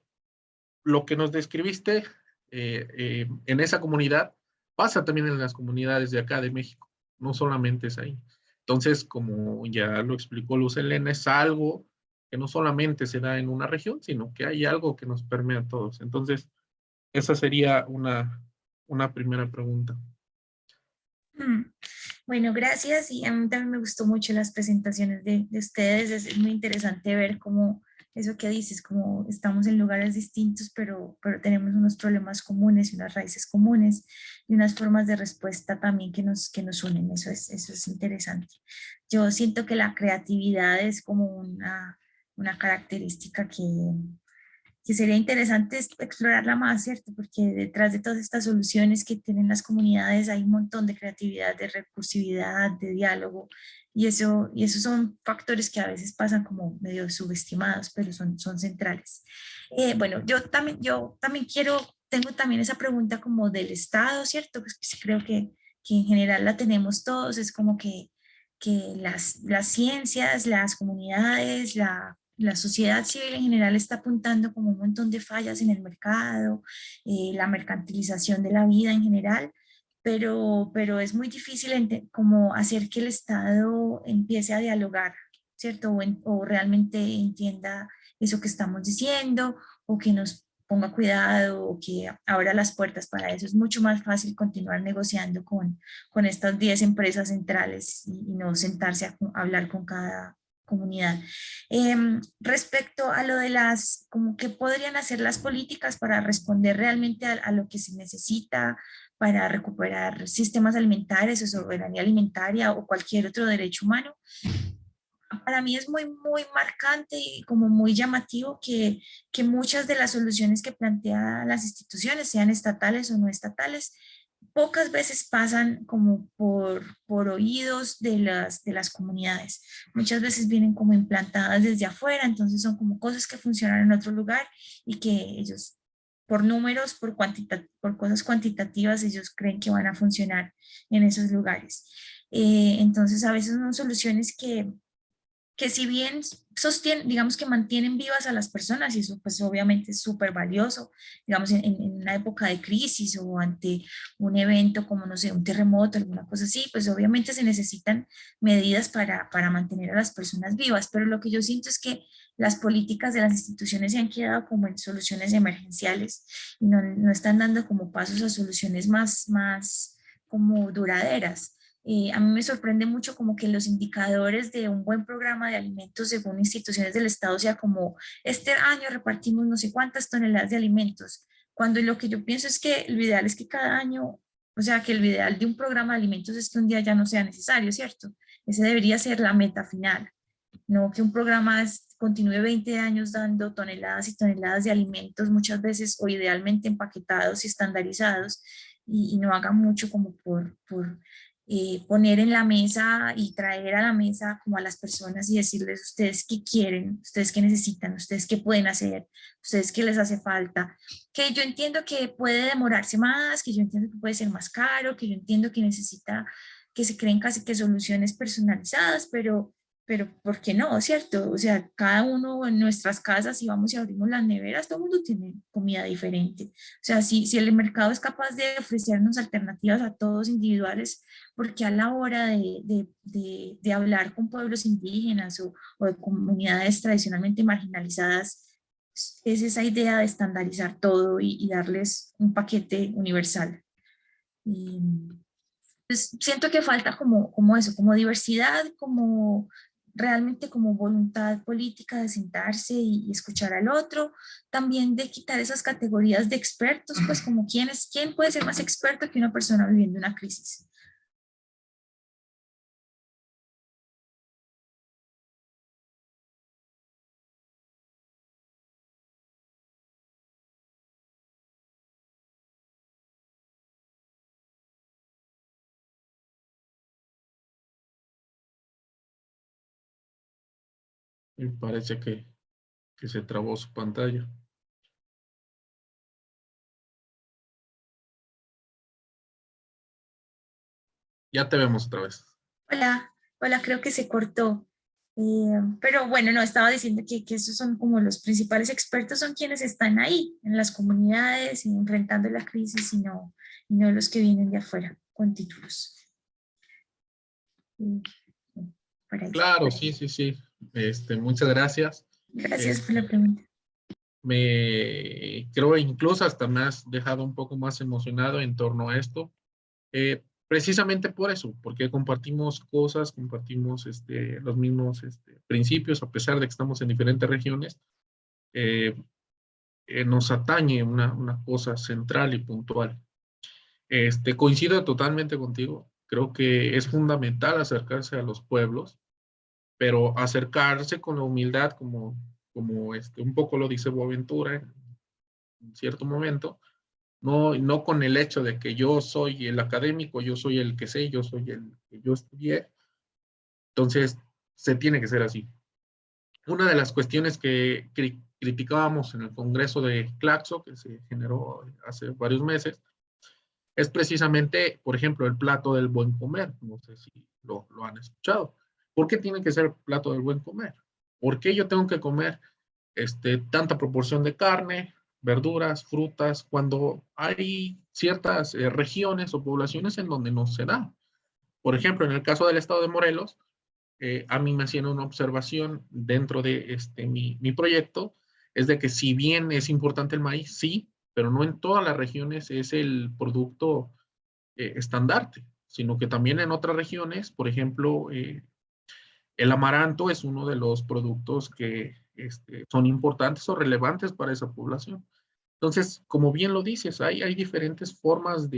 lo que nos describiste en esa comunidad pasa también en las comunidades de acá de México, no solamente es ahí. Entonces, como ya lo explicó Luz Helena, es algo que no solamente se da en una región, sino que hay algo que nos permea a todos. Entonces, esa sería una primera pregunta. Bueno, gracias. Y a mí también me gustó mucho las presentaciones de ustedes. Es muy interesante ver cómo eso que dices, como estamos en lugares distintos, pero tenemos unos problemas comunes y unas raíces comunes y unas formas de respuesta también que nos unen. Eso es interesante. Yo siento que la creatividad es como una característica que sería interesante explorarla más, ¿cierto? Porque detrás de todas estas soluciones que tienen las comunidades hay un montón de creatividad, de recursividad, de diálogo, y eso son factores que a veces pasan como medio subestimados, pero son centrales. Bueno, yo también tengo también esa pregunta como del Estado, ¿cierto? Pues creo que en general la tenemos todos, es como que las ciencias, las comunidades, la sociedad civil en general está apuntando como un montón de fallas en el mercado, la mercantilización de la vida en general, pero es muy difícil como hacer que el Estado empiece a dialogar, ¿cierto? O realmente entienda eso que estamos diciendo, o que nos ponga cuidado, o que abra las puertas para eso. Es mucho más fácil continuar negociando con estas 10 empresas centrales y no sentarse a hablar con cada comunidad. Respecto a lo de como que podrían hacer las políticas para responder realmente a lo que se necesita para recuperar sistemas alimentarios o soberanía alimentaria o cualquier otro derecho humano, para mí es muy marcante y como muy llamativo que muchas de las soluciones que plantean las instituciones, sean estatales o no estatales, pocas veces pasan como por oídos de las comunidades. Muchas veces vienen como implantadas desde afuera, entonces son como cosas que funcionan en otro lugar y que ellos, por números, por cosas cuantitativas, ellos creen que van a funcionar en esos lugares. Entonces a veces son soluciones que si bien sostienen, digamos que mantienen vivas a las personas, y eso pues obviamente es súper valioso, digamos en una época de crisis o ante un evento como, no sé, un terremoto, alguna cosa así, pues obviamente se necesitan medidas para mantener a las personas vivas, pero lo que yo siento es que las políticas de las instituciones se han quedado como en soluciones emergenciales y no están dando como pasos a soluciones más como duraderas. A mí me sorprende mucho como que los indicadores de un buen programa de alimentos según instituciones del Estado sea como este año repartimos no sé cuántas toneladas de alimentos, cuando lo que yo pienso es que lo ideal es que cada año, o sea, que lo ideal de un programa de alimentos es que un día ya no sea necesario, ¿cierto? Ese debería ser la meta final, no que un programa continúe 20 años dando toneladas y toneladas de alimentos, muchas veces o idealmente empaquetados y estandarizados, y no haga mucho como por poner en la mesa y traer a la mesa como a las personas y decirles ustedes qué quieren, ustedes qué necesitan, ustedes qué pueden hacer, ustedes qué les hace falta, que yo entiendo que puede demorarse más, que yo entiendo que puede ser más caro, que yo entiendo que necesita que se creen casi que soluciones personalizadas, pero ¿por qué no? ¿Cierto? O sea, cada uno en nuestras casas, si vamos y abrimos las neveras, todo el mundo tiene comida diferente. O sea, si el mercado es capaz de ofrecernos alternativas a todos individuales, porque a la hora de hablar con pueblos indígenas o de comunidades tradicionalmente marginalizadas, es esa idea de estandarizar todo y darles un paquete universal. Y, Entonces, siento que falta como eso, como diversidad, como realmente como voluntad política de sentarse y escuchar al otro, también de quitar esas categorías de expertos, pues como quién puede ser más experto que una persona viviendo una crisis. Me parece que se trabó su pantalla. Ya te vemos otra vez. Hola, hola, creo que se cortó. Pero bueno, no, estaba diciendo que esos son como los principales expertos, son quienes están ahí en las comunidades y enfrentando la crisis y no los que vienen de afuera con títulos. Y, por ahí. Claro, sí, sí, sí. Muchas gracias. Gracias por la Este, pregunta. creo incluso hasta me has dejado un poco más emocionado en torno a esto. Precisamente por eso, porque compartimos cosas, compartimos los mismos principios, a pesar de que estamos en diferentes regiones, eh, nos atañe una cosa central y puntual. Coincido totalmente contigo, creo que es fundamental acercarse a los pueblos, pero acercarse con la humildad, como un poco lo dice Boaventura en cierto momento, no con el hecho de que yo soy el académico, yo soy el que sé, yo soy el que yo estudié. Entonces, se tiene que ser así. Una de las cuestiones que criticábamos en el Congreso de Claxo, que se generó hace varios meses, es precisamente, por ejemplo, el plato del buen comer. No sé si lo han escuchado. ¿Por qué tiene que ser el plato del buen comer? ¿Por qué yo tengo que comer tanta proporción de carne, verduras, frutas, cuando hay ciertas regiones o poblaciones en donde no se da? Por ejemplo, en el caso del estado de Morelos, a mí me hacían una observación dentro de mi proyecto, es de que si bien es importante el maíz, sí, pero no en todas las regiones es el producto estandarte, sino que también en otras regiones, por ejemplo, el amaranto es uno de los productos que son importantes o relevantes para esa población. Entonces, como bien lo dices, hay diferentes formas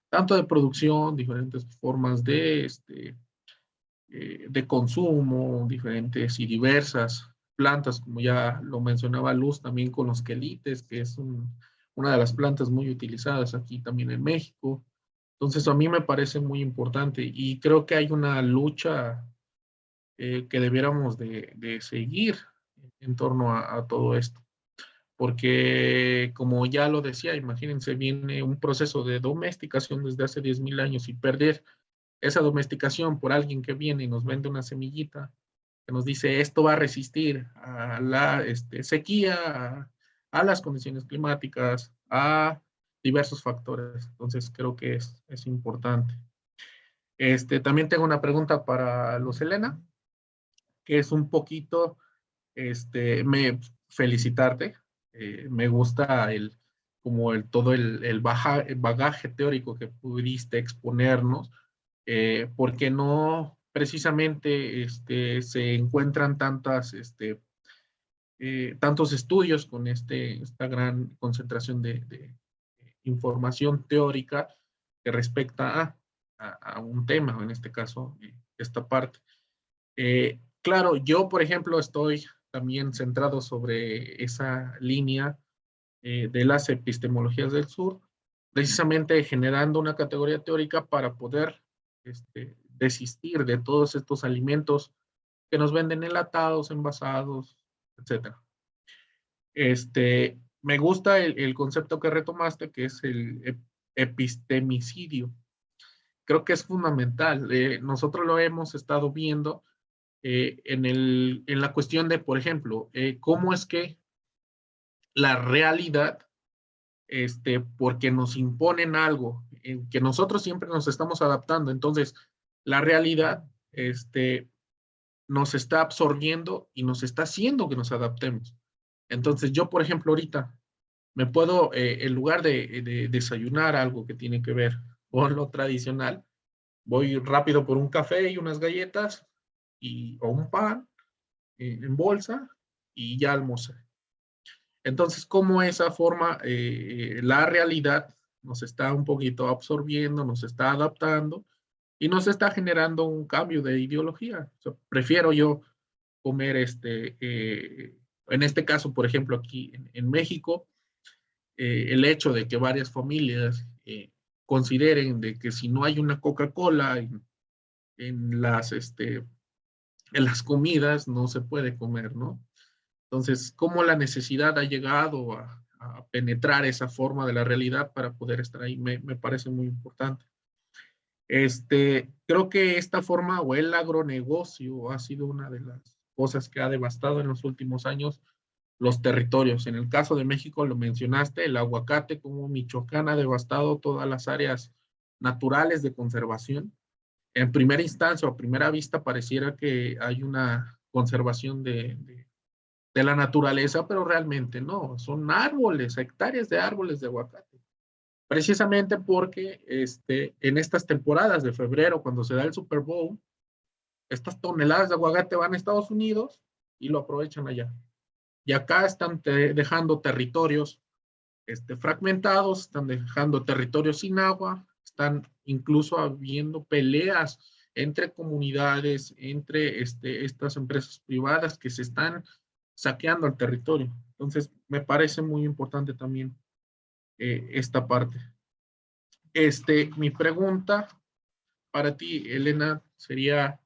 tanto de producción, diferentes formas de consumo, diferentes y diversas plantas, como ya lo mencionaba Luz, también con los quelites, que es una de las plantas muy utilizadas aquí también en México. Entonces, a mí me parece muy importante y creo que hay una lucha que debiéramos de seguir en torno a todo esto. Porque, como ya lo decía, imagínense, viene un proceso de domesticación desde hace 10.000 años y perder esa domesticación por alguien que viene y nos vende una semillita que nos dice esto va a resistir a la sequía, a las condiciones climáticas, a diversos factores. Entonces, creo que es importante. También tengo una pregunta para Luz Helena, que es un poquito, felicitarte. Me gusta todo el bagaje teórico que pudiste exponernos, porque no precisamente se encuentran tantos estudios con esta gran concentración de información teórica que respecta a un tema, en este caso, esta parte. Claro, yo, por ejemplo, estoy también centrado sobre esa línea de las epistemologías del sur, precisamente generando una categoría teórica para poder desistir de todos estos alimentos que nos venden enlatados, envasados, etcétera. Me gusta el concepto que retomaste, que es el epistemicidio. Creo que es fundamental. Nosotros lo hemos estado viendo en la cuestión de, por ejemplo, cómo es que la realidad, porque nos imponen algo, en que nosotros siempre nos estamos adaptando, entonces la realidad nos está absorbiendo y nos está haciendo que nos adaptemos. Entonces yo, por ejemplo, ahorita me puedo, en lugar de desayunar algo que tiene que ver por lo tradicional. Voy rápido por un café y unas galletas o un pan en bolsa y ya almorcé. Entonces, como esa forma, la realidad nos está un poquito absorbiendo, nos está adaptando y nos está generando un cambio de ideología. O sea, prefiero yo comer en este caso, por ejemplo, aquí en México, el hecho de que varias familias consideren de que si no hay una Coca-Cola en en las comidas, no se puede comer, ¿no? Entonces, cómo la necesidad ha llegado a penetrar esa forma de la realidad para poder estar ahí, me parece muy importante. Creo que esta forma o el agronegocio ha sido una de las cosas que ha devastado en los últimos años los territorios. En el caso de México, lo mencionaste, el aguacate, como Michoacán ha devastado todas las áreas naturales de conservación. En primera instancia o a primera vista pareciera que hay una conservación de la naturaleza, pero realmente no, son árboles, hectáreas de árboles de aguacate. Precisamente porque en estas temporadas de febrero, cuando se da el Super Bowl, estas toneladas de aguacate van a Estados Unidos y lo aprovechan allá. Y acá están dejando territorios fragmentados, están dejando territorios sin agua, están incluso habiendo peleas entre comunidades, entre estas empresas privadas que se están saqueando el territorio. Entonces, me parece muy importante también esta parte. Mi pregunta para ti, Elena, sería,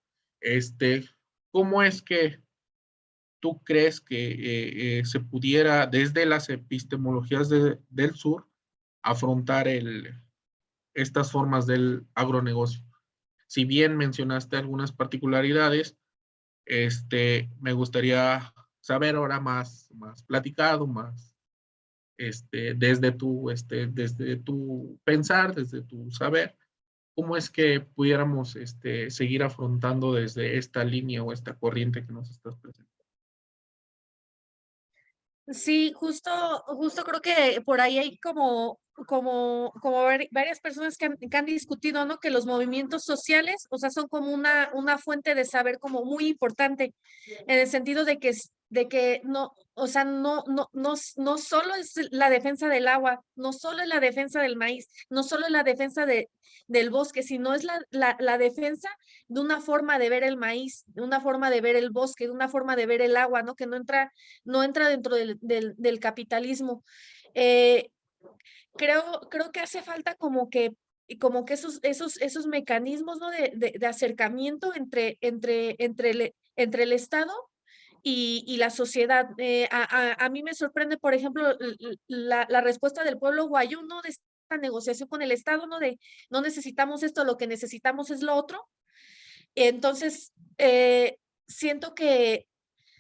¿cómo es que tú crees que se pudiera, desde las epistemologías del sur, afrontar estas formas del agronegocio? Si bien mencionaste algunas particularidades, me gustaría saber ahora más platicado, más desde tu pensar, desde tu saber, cómo es que pudiéramos seguir afrontando desde esta línea o esta corriente que nos estás presentando. Sí, justo creo que por ahí hay como varias personas que han discutido, ¿no? Que los movimientos sociales, o sea, son como una fuente de saber como muy importante, en el sentido de que no, o sea, no solo es la defensa del agua, no solo es la defensa del maíz, no solo es la defensa del bosque, sino es la defensa de una forma de ver el maíz, de una forma de ver el bosque, de una forma de ver el agua, ¿no? Que no entra dentro del capitalismo. Eh, creo que hace falta como que esos mecanismos, ¿no? de acercamiento entre el Estado y la sociedad. A mí me sorprende, por ejemplo, la respuesta del pueblo guayú, ¿no? De esta negociación con el Estado, ¿no? De no necesitamos esto, lo que necesitamos es lo otro. Entonces, siento que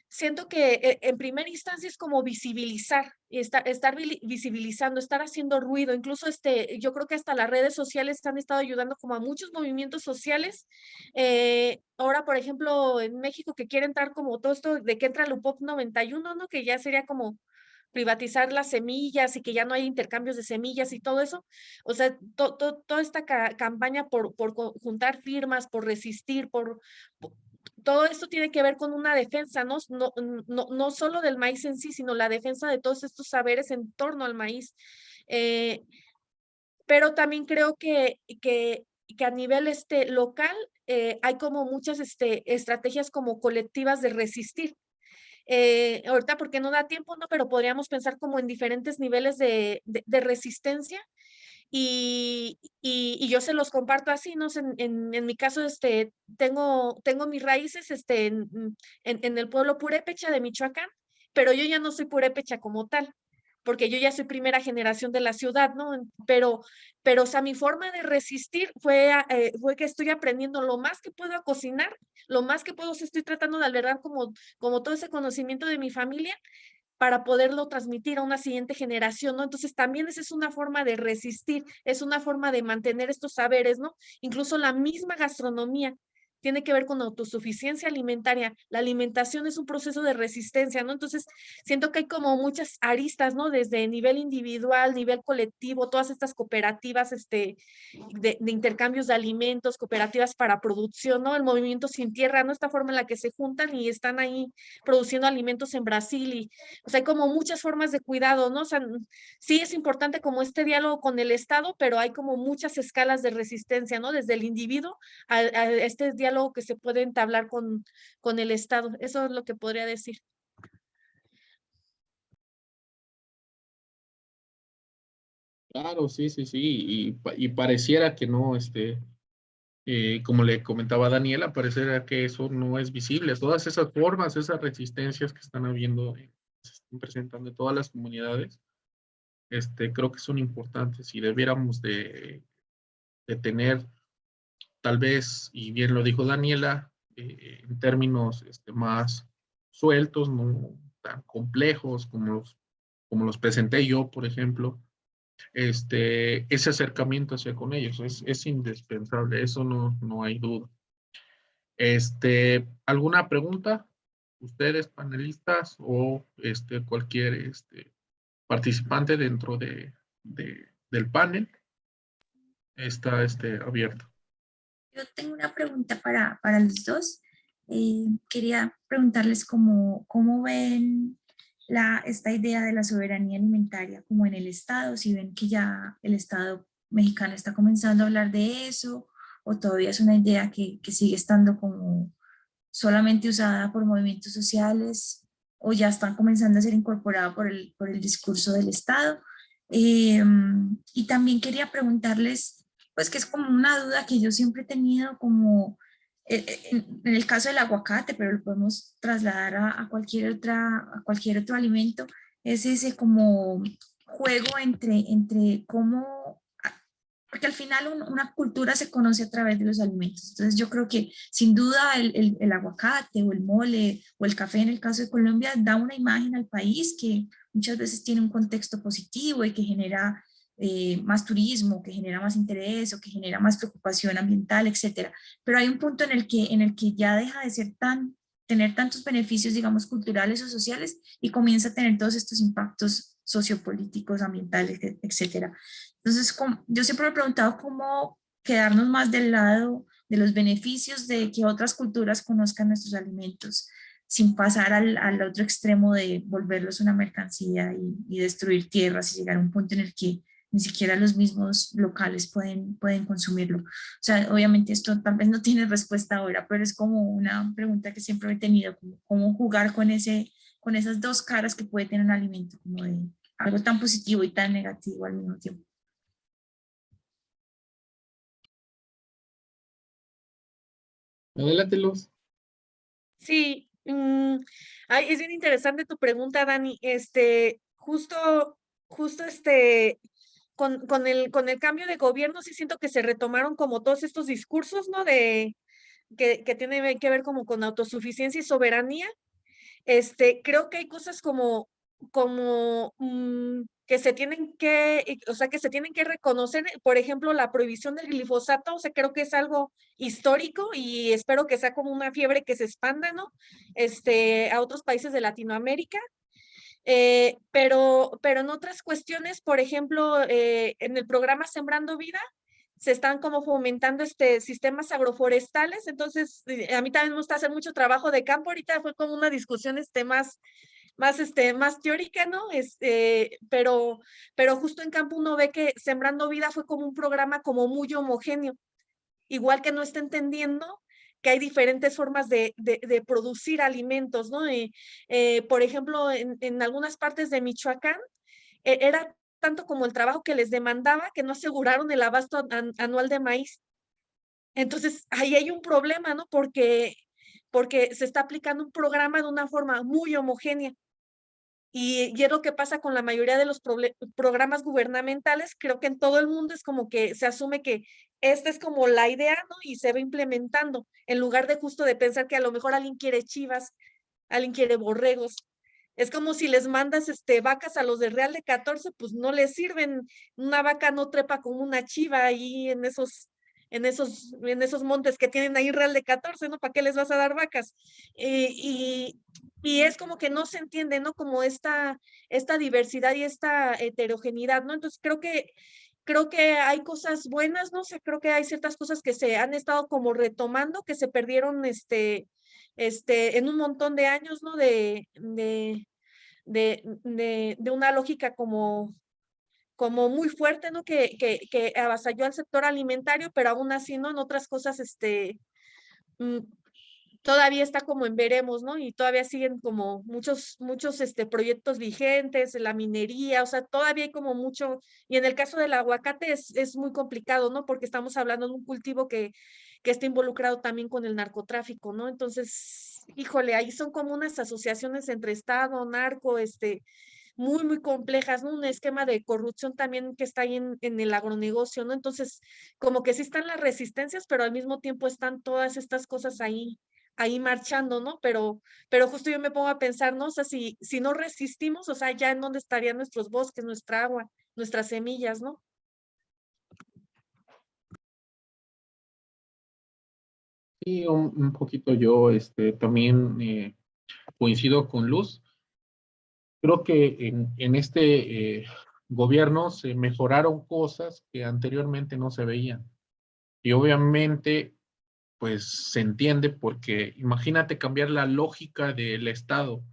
en primera instancia es como visibilizar, y estar visibilizando, estar haciendo ruido. Incluso yo creo que hasta las redes sociales han estado ayudando como a muchos movimientos sociales. Ahora, por ejemplo, en México, que quiere entrar como todo esto de que entra el UPOP 91, ¿no? Que ya sería como privatizar las semillas y que ya no hay intercambios de semillas y todo eso. O sea, toda esta campaña por juntar firmas, por resistir, todo esto tiene que ver con una defensa, no solo del maíz en sí, sino la defensa de todos estos saberes en torno al maíz. Eh, pero también creo que a nivel local hay como muchas estrategias como colectivas de resistir. Ahorita porque no da tiempo, ¿no? Pero podríamos pensar como en diferentes niveles de resistencia y yo se los comparto así, ¿no? En mi caso, tengo mis raíces en el pueblo purépecha de Michoacán, pero yo ya no soy purépecha como tal, porque yo ya soy primera generación de la ciudad, ¿no? Pero o sea, mi forma de resistir fue que estoy aprendiendo lo más que puedo a cocinar, lo más que puedo, o sea, estoy tratando de albergar como todo ese conocimiento de mi familia para poderlo transmitir a una siguiente generación, ¿no? Entonces también esa es una forma de resistir, es una forma de mantener estos saberes, ¿no? Incluso la misma gastronomía. tiene que ver con autosuficiencia alimentaria. La alimentación es un proceso de resistencia, ¿no? Entonces, siento que hay como muchas aristas, ¿no? Desde nivel individual, nivel colectivo, todas estas cooperativas, de intercambios de alimentos, cooperativas para producción, ¿no? El movimiento Sin Tierra, ¿no? Esta forma en la que se juntan y están ahí produciendo alimentos en Brasil y, o sea, hay como muchas formas de cuidado, ¿no? O sea, sí es importante como este diálogo con el Estado, pero hay como muchas escalas de resistencia, ¿no? Desde el individuo a este diálogo que se puede entablar con el Estado. Eso es lo que podría decir. Claro, sí, sí, sí, y pareciera que no, como le comentaba Daniela, pareciera que eso no es visible. Todas esas formas, esas resistencias que están habiendo, se están presentando en todas las comunidades, creo que son importantes y debiéramos de tener, tal vez, y bien lo dijo Daniela, en términos más sueltos, no tan complejos como los presenté yo, por ejemplo, ese acercamiento hacia con ellos es indispensable, eso no hay duda. ¿Alguna pregunta? Ustedes, panelistas, o cualquier participante dentro del panel está abierto. Yo tengo una pregunta para los dos. Quería preguntarles cómo ven esta idea de la soberanía alimentaria como en el Estado, si ven que ya el Estado mexicano está comenzando a hablar de eso, o todavía es una idea que sigue estando como solamente usada por movimientos sociales, o ya están comenzando a ser incorporada por el discurso del Estado. Y también quería preguntarles, pues que es como una duda que yo siempre he tenido, como en el caso del aguacate, pero lo podemos trasladar a a cualquier otro alimento, es ese como juego entre cómo, porque al final una cultura se conoce a través de los alimentos. Entonces yo creo que sin duda el aguacate o el mole o el café en el caso de Colombia da una imagen al país que muchas veces tiene un contexto positivo y que genera más turismo, que genera más interés o que genera más preocupación ambiental, etcétera. Pero hay un punto en el que ya deja de ser tener tantos beneficios, digamos, culturales o sociales y comienza a tener todos estos impactos sociopolíticos, ambientales, etcétera. Entonces, yo siempre me he preguntado cómo quedarnos más del lado de los beneficios de que otras culturas conozcan nuestros alimentos, sin pasar al otro extremo de volverlos una mercancía y destruir tierras y llegar a un punto en el que ni siquiera los mismos locales pueden consumirlo. O sea, obviamente esto tal vez no tiene respuesta ahora, pero es como una pregunta que siempre he tenido, como cómo jugar con esas dos caras que puede tener un alimento, como de algo tan positivo y tan negativo al mismo tiempo. Adelante, Luz. Sí, es bien interesante tu pregunta, Dani. Justo con el cambio de gobierno, sí siento que se retomaron como todos estos discursos, ¿no? Que tienen que ver como con autosuficiencia y soberanía. Creo que hay cosas que se tienen o sea, que se tienen que reconocer, por ejemplo, la prohibición del glifosato, o sea, creo que es algo histórico y espero que sea como una fiebre que se expanda, ¿no? A otros países de Latinoamérica. Pero en otras cuestiones, por ejemplo, en el programa Sembrando Vida, se están como fomentando sistemas agroforestales, entonces a mí también me gusta hacer mucho trabajo de campo, ahorita fue como una discusión más teórica, ¿no? Pero justo en campo uno ve que Sembrando Vida fue como un programa como muy homogéneo, igual que no está entendiendo que hay diferentes formas de producir alimentos, ¿no? Por ejemplo, en algunas partes de Michoacán, era tanto como el trabajo que les demandaba que no aseguraron el abasto anual de maíz. Entonces, ahí hay un problema, ¿no? Porque se está aplicando un programa de una forma muy homogénea. Y es lo que pasa con la mayoría de los programas gubernamentales. Creo que en todo el mundo es como que se asume que esta es como la idea, ¿no? Y se va implementando, en lugar de justo de pensar que a lo mejor alguien quiere chivas, alguien quiere borregos. Es como si les mandas vacas a los de Real de 14, pues no les sirven. Una vaca no trepa como una chiva ahí en esos montes que tienen ahí Real de 14, ¿no? ¿Para qué les vas a dar vacas? Y es como que no se entiende, ¿no? Como esta diversidad y esta heterogeneidad, ¿no? Entonces creo que hay cosas buenas, ¿no? O sea, creo que hay ciertas cosas que se han estado como retomando, que se perdieron en un montón de años, ¿no? De una lógica como muy fuerte, ¿no? Que avasalló al sector alimentario, pero aún así, ¿no? En otras cosas, mm, todavía está como en veremos, ¿no? Y todavía siguen como muchos proyectos vigentes, la minería, o sea, todavía hay como mucho, y en el caso del aguacate es muy complicado, ¿no? Porque estamos hablando de un cultivo que está involucrado también con el narcotráfico, ¿no? Entonces, híjole, ahí son como unas asociaciones entre Estado, narco, muy, muy complejas, ¿no? Un esquema de corrupción también que está ahí en el agronegocio, ¿no? Entonces, como que sí están las resistencias, pero al mismo tiempo están todas estas cosas ahí marchando, ¿no? Pero justo yo me pongo a pensar, ¿no? O sea, si no resistimos, o sea, ya en dónde estarían nuestros bosques, nuestra agua, nuestras semillas, ¿no? Sí, un poquito yo también coincido con Luz. Creo que en este gobierno se mejoraron cosas que anteriormente no se veían. Y obviamente, pues se entiende porque imagínate cambiar la lógica del Estado.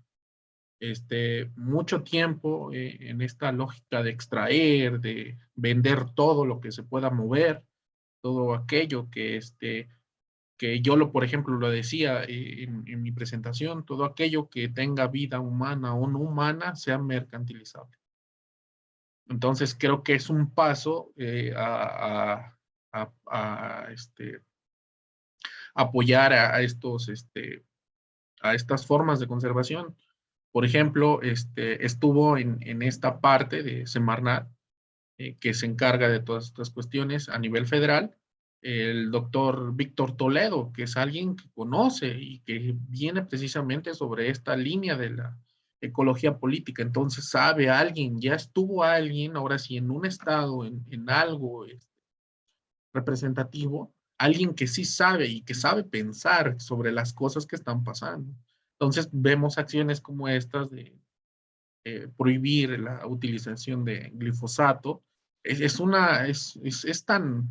Mucho tiempo en esta lógica de extraer, de vender todo lo que se pueda mover, todo aquello que yo por ejemplo, lo decía en mi presentación, todo aquello que tenga vida humana o no humana sea mercantilizable. Entonces creo que es un paso a apoyar a estas formas de conservación. Por ejemplo, estuvo en esta parte de Semarnat, que se encarga de todas estas cuestiones a nivel federal, el doctor Víctor Toledo, que es alguien que conoce y que viene precisamente sobre esta línea de la ecología política. Entonces sabe alguien, ya estuvo alguien, ahora sí, en un estado, en algo representativo, alguien que sí sabe y que sabe pensar sobre las cosas que están pasando. Entonces vemos acciones como estas de prohibir la utilización de glifosato. Es tan,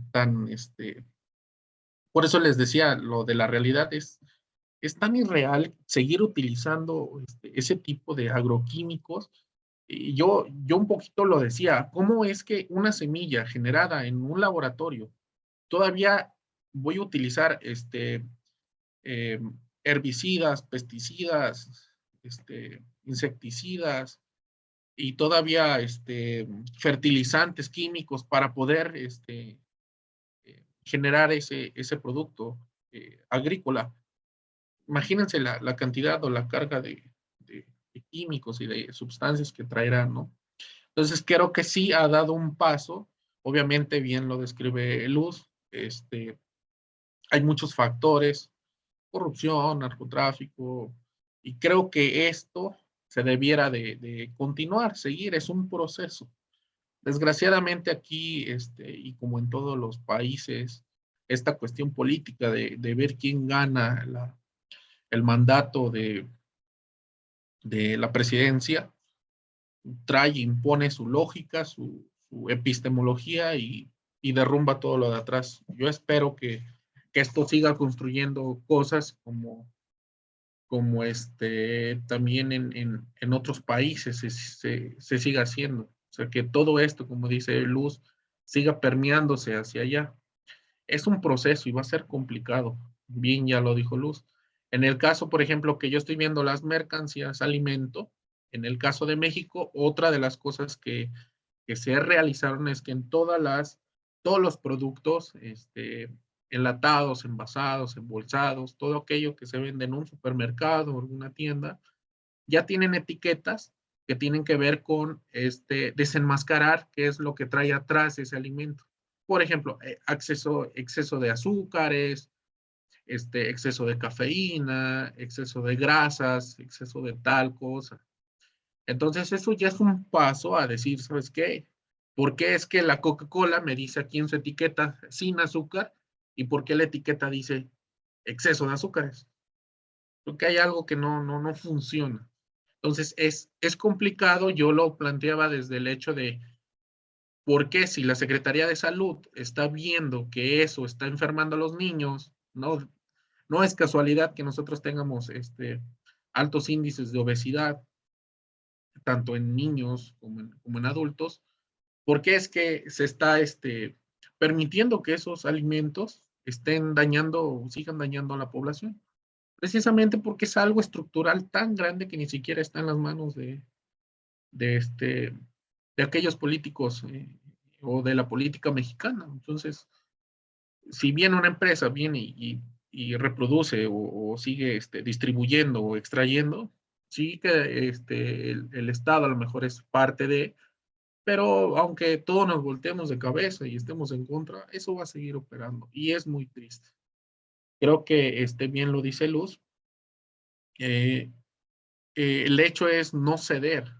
por eso les decía, lo de la realidad es tan irreal seguir utilizando ese tipo de agroquímicos. Y yo un poquito lo decía, ¿cómo es que una semilla generada en un laboratorio todavía voy a utilizar eh, herbicidas, pesticidas, insecticidas y todavía fertilizantes químicos para poder generar ese producto agrícola? Imagínense la cantidad o la carga de químicos y de sustancias que traerán, ¿no? Entonces creo que sí ha dado un paso, obviamente bien lo describe Luz, hay muchos factores, corrupción, narcotráfico, y creo que esto se debiera de continuar, seguir, es un proceso. Desgraciadamente aquí, y como en todos los países, esta cuestión política de ver quién gana el mandato de la presidencia, trae, impone su lógica, su epistemología y derrumba todo lo de atrás. Yo espero que esto siga construyendo cosas como también en otros países se siga haciendo. O sea, que todo esto, como dice Luz, siga permeándose hacia allá. Es un proceso y va a ser complicado. Bien, ya lo dijo Luz. En el caso, por ejemplo, que yo estoy viendo las mercancías, alimento, en el caso de México, otra de las cosas que se realizaron es que en todos los productos, enlatados, envasados, embolsados, todo aquello que se vende en un supermercado o en una tienda, ya tienen etiquetas que tienen que ver con desenmascarar qué es lo que trae atrás ese alimento. Por ejemplo, exceso de azúcares, exceso de cafeína, exceso de grasas, exceso de tal cosa. Entonces eso ya es un paso a decir, ¿sabes qué? ¿Por qué es que la Coca-Cola me dice aquí en su etiqueta sin azúcar ¿Y por qué la etiqueta dice exceso de azúcares? Creo que hay algo que no funciona. Entonces, es complicado. Yo lo planteaba desde el hecho de por qué si la Secretaría de Salud está viendo que eso está enfermando a los niños, no es casualidad que nosotros tengamos altos índices de obesidad, tanto en niños como en adultos. ¿Por qué es que se está permitiendo que esos alimentos estén dañando o sigan dañando a la población? Precisamente porque es algo estructural tan grande que ni siquiera está en las manos de, de aquellos políticos o de la política mexicana. Entonces, si bien una empresa viene y reproduce o sigue distribuyendo o extrayendo, sí que el Estado a lo mejor es parte de, pero aunque todos nos volteemos de cabeza y estemos en contra, eso va a seguir operando y es muy triste. Creo que bien lo dice Luz. eh, el hecho es no ceder,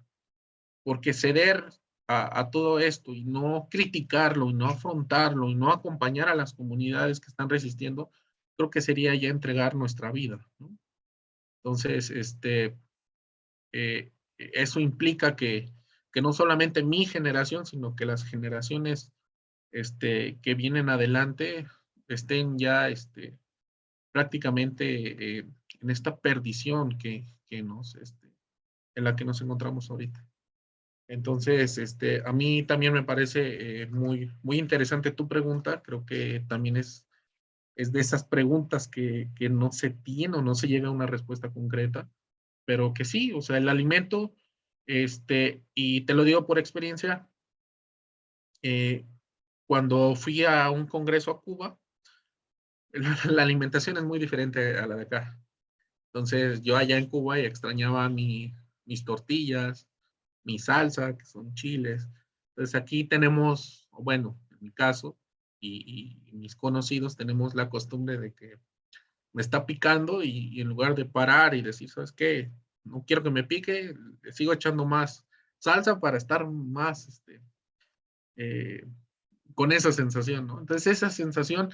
porque ceder a todo esto y no criticarlo y no afrontarlo y no acompañar a las comunidades que están resistiendo, creo que sería ya entregar nuestra vida, ¿no? Entonces, eso implica que no solamente mi generación, sino que las generaciones que vienen adelante estén ya prácticamente en esta perdición que en la que nos encontramos ahorita. Entonces, a mí también me parece muy interesante tu pregunta. Creo que también es de esas preguntas que no se tiene o no se llega a una respuesta concreta, pero que sí, o sea, el alimento, y te lo digo por experiencia, eh, cuando fui a un congreso a Cuba, la alimentación es muy diferente a la de acá. Entonces, yo allá en Cuba extrañaba mis tortillas, mi salsa, que son chiles. Entonces, aquí tenemos, bueno, en mi caso, y mis conocidos, tenemos la costumbre de que me está picando y en lugar de parar y decir, ¿sabes qué? No quiero que me pique, le sigo echando más salsa para estar más eh, con esa sensación, ¿no? Entonces, esa sensación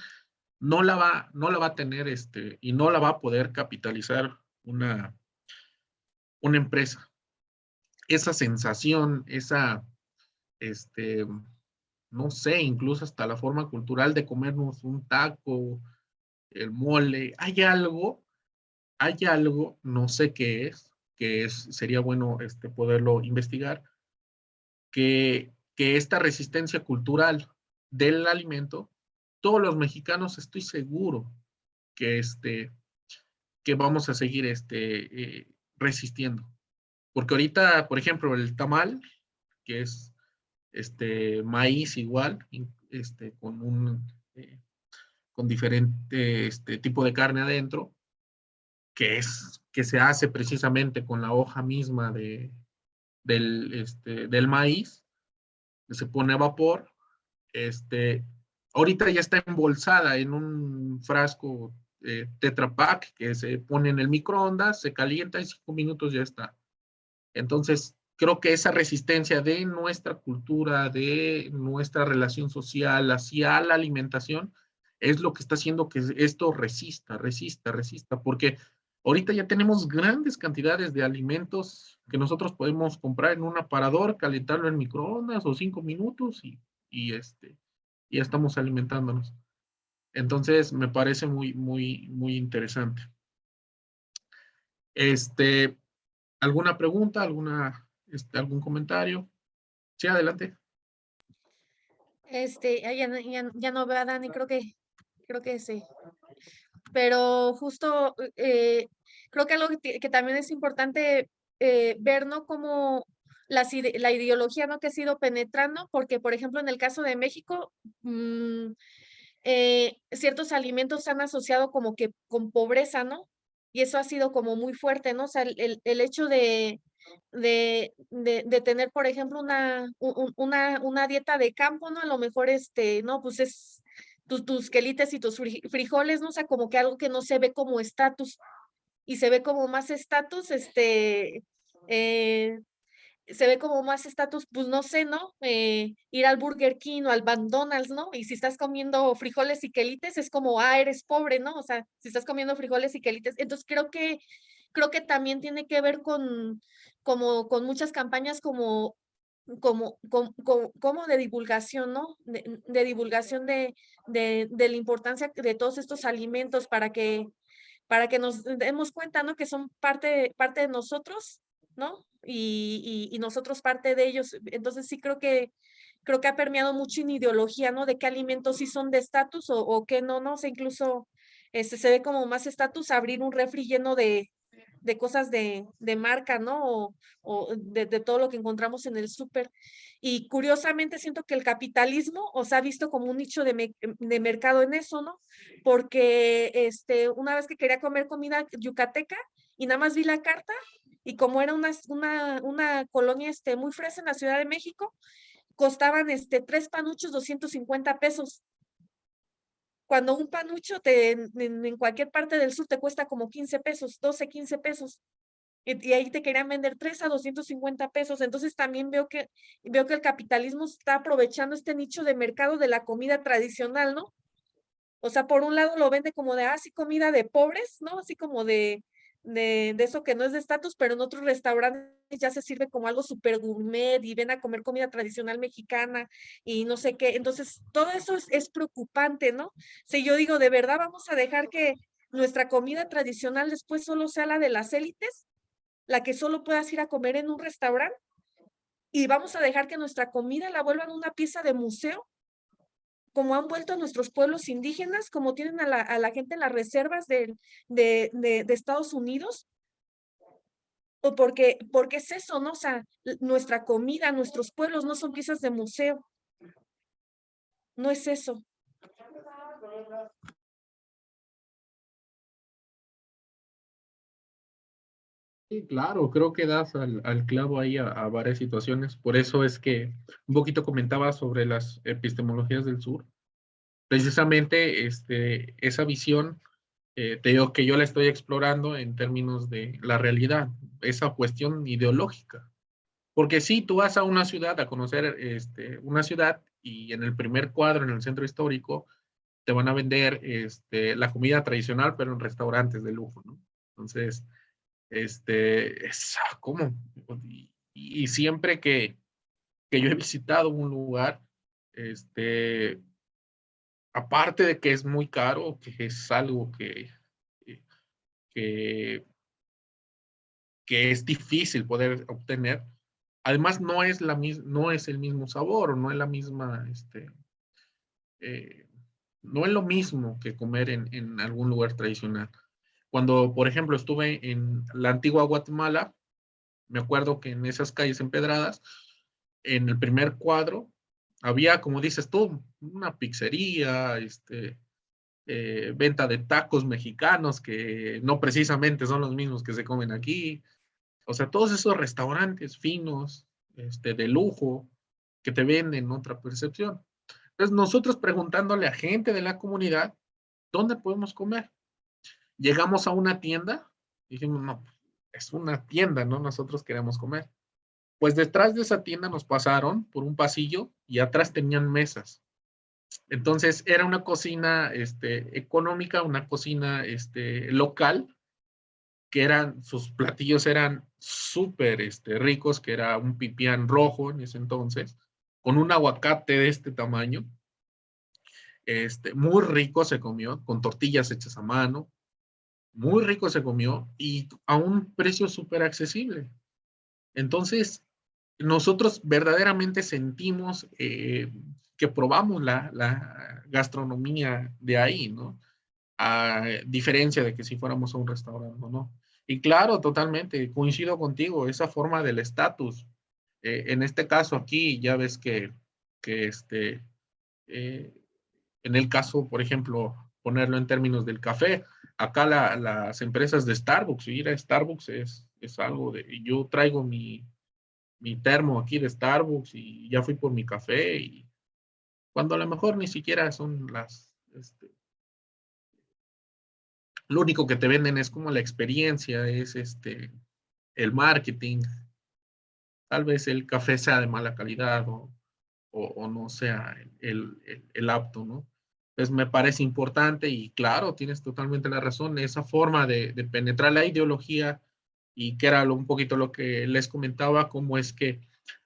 no la va a tener y no la va a poder capitalizar una empresa. Esa sensación, este, no sé, incluso hasta la forma cultural de comernos un taco, el mole, hay algo, no sé qué es, sería bueno poderlo investigar, que esta resistencia cultural del alimento, todos los mexicanos estoy seguro que, que vamos a seguir resistiendo. Porque ahorita, por ejemplo, el tamal, que es maíz igual, eh, con diferente tipo de carne adentro, que se hace precisamente con la hoja misma del maíz, que se pone a vapor. Ahorita ya está embolsada en un frasco Tetra Pak que se pone en el microondas, se calienta y 5 minutos ya está. Entonces, creo que esa resistencia de nuestra cultura, de nuestra relación social hacia la alimentación, es lo que está haciendo que esto resista, porque ahorita ya tenemos grandes cantidades de alimentos que nosotros podemos comprar en un aparador, calentarlo en microondas o 5 minutos y ya estamos alimentándonos. Entonces, me parece muy interesante. ¿Alguna pregunta? ¿Algún comentario? Sí, adelante. Ya no veo a Dani, creo que sí. Pero justo creo que algo que también es importante ver, ¿no? Como la ideología, ¿no? Que ha sido penetrando, porque, por ejemplo, en el caso de México, ciertos alimentos se han asociado como que con pobreza, ¿no? Y eso ha sido como muy fuerte, ¿no? O sea, el hecho de tener, por ejemplo, una dieta de campo, ¿no? A lo mejor, no, pues es tus quelites y tus frijoles, ¿no? O sea, como que algo que no se ve como estatus y se ve como más estatus, eh, se ve como más estatus, pues no sé, ¿no? Ir al Burger King o al McDonald's, ¿no? Y si estás comiendo frijoles y quelites, es como, eres pobre, ¿no? O sea, si estás comiendo frijoles y quelites. Entonces creo que también tiene que ver con muchas campañas como de divulgación, ¿no? De divulgación de la importancia de todos estos alimentos para que nos demos cuenta, ¿no? Que son parte de nosotros, ¿no? Y nosotros parte de ellos. Entonces sí creo que ha permeado mucho en ideología, ¿no? De qué alimentos sí son de estatus o qué no, ¿no? O sea, incluso se ve como más estatus abrir un refri lleno de cosas de marca, ¿no? O de todo lo que encontramos en el súper. Y curiosamente siento que el capitalismo, o sea, ha visto como un nicho de mercado en eso, ¿no? Porque una vez que quería comer comida yucateca y nada más vi la carta y como era una colonia muy fresa en la Ciudad de México, costaban 3 panuchos 250 pesos. Cuando un panucho en cualquier parte del sur te cuesta como 15 pesos, 12, 15 pesos. Y ahí te querían vender 3 a 250 pesos. Entonces también veo que el capitalismo está aprovechando este nicho de mercado de la comida tradicional, ¿no? O sea, por un lado lo vende como de, sí, comida de pobres, ¿no? Así como de eso que no es de estatus, pero en otros restaurantes ya se sirve como algo súper gourmet y ven a comer comida tradicional mexicana y no sé qué. Entonces, todo eso es preocupante, ¿no? Si yo digo, ¿de verdad vamos a dejar que nuestra comida tradicional después solo sea la de las élites? La que solo puedas ir a comer en un restaurante y vamos a dejar que nuestra comida la vuelvan una pieza de museo, como han vuelto a nuestros pueblos indígenas, como tienen a la gente en las reservas de Estados Unidos, o porque es eso, ¿no? O sea, nuestra comida, nuestros pueblos no son piezas de museo, no es eso. Sí, claro, creo que das al clavo ahí a varias situaciones. Por eso es que un poquito comentaba sobre las epistemologías del sur. Precisamente esa visión, te digo que yo la estoy explorando en términos de la realidad, esa cuestión ideológica. Porque sí, tú vas a una ciudad a conocer una ciudad y en el primer cuadro, en el centro histórico, te van a vender la comida tradicional, pero en restaurantes de lujo, ¿no? Entonces, ¿cómo? Y siempre que yo he visitado un lugar, este, aparte de que es muy caro, que es algo que, que es difícil poder obtener, además no es el mismo sabor, no es la misma, eh, no es lo mismo que comer en algún lugar tradicional. Cuando, por ejemplo, estuve en la antigua Guatemala, me acuerdo que en esas calles empedradas, en el primer cuadro, había, como dices tú, una pizzería, venta de tacos mexicanos que no precisamente son los mismos que se comen aquí. O sea, todos esos restaurantes finos, de lujo, que te venden otra percepción. Entonces, nosotros preguntándole a gente de la comunidad, ¿dónde podemos comer? Llegamos a una tienda, dijimos, no, es una tienda, ¿no? Nosotros queremos comer. Pues detrás de esa tienda nos pasaron por un pasillo y atrás tenían mesas. Entonces era una cocina económica, una cocina local, que sus platillos eran súper ricos, que era un pipián rojo en ese entonces, con un aguacate de este tamaño, muy rico se comió, con tortillas hechas a mano, muy rico se comió y a un precio súper accesible. Entonces, nosotros verdaderamente sentimos que probamos la gastronomía de ahí, ¿no? A diferencia de que si fuéramos a un restaurante, ¿no? Y claro, totalmente, coincido contigo, esa forma del estatus. En este caso aquí, ya ves que eh, en el caso, por ejemplo, ponerlo en términos del café, acá las empresas de Starbucks, ir a Starbucks es algo de, yo traigo mi termo aquí de Starbucks y ya fui por mi café y cuando a lo mejor ni siquiera son lo único que te venden es como la experiencia, es el marketing, tal vez el café sea de mala calidad o no sea el apto, ¿no? Pues me parece importante y claro, tienes totalmente la razón, esa forma de penetrar la ideología y que era un poquito lo que les comentaba, cómo es que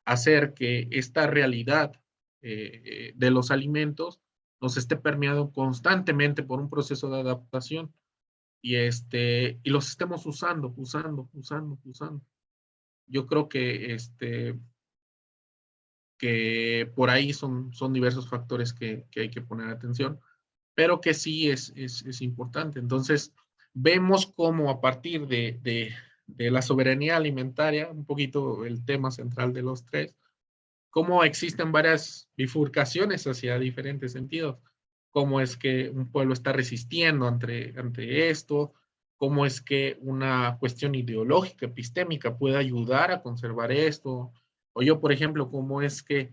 hacer que esta realidad de los alimentos nos esté permeado constantemente por un proceso de adaptación y los estemos usando. Yo creo que por ahí son diversos factores que hay que poner atención, pero que sí es importante. Entonces, vemos cómo a partir de la soberanía alimentaria, un poquito el tema central de los tres, cómo existen varias bifurcaciones hacia diferentes sentidos. Cómo es que un pueblo está resistiendo ante esto, cómo es que una cuestión ideológica, epistémica puede ayudar a conservar esto, o yo, por ejemplo, cómo es que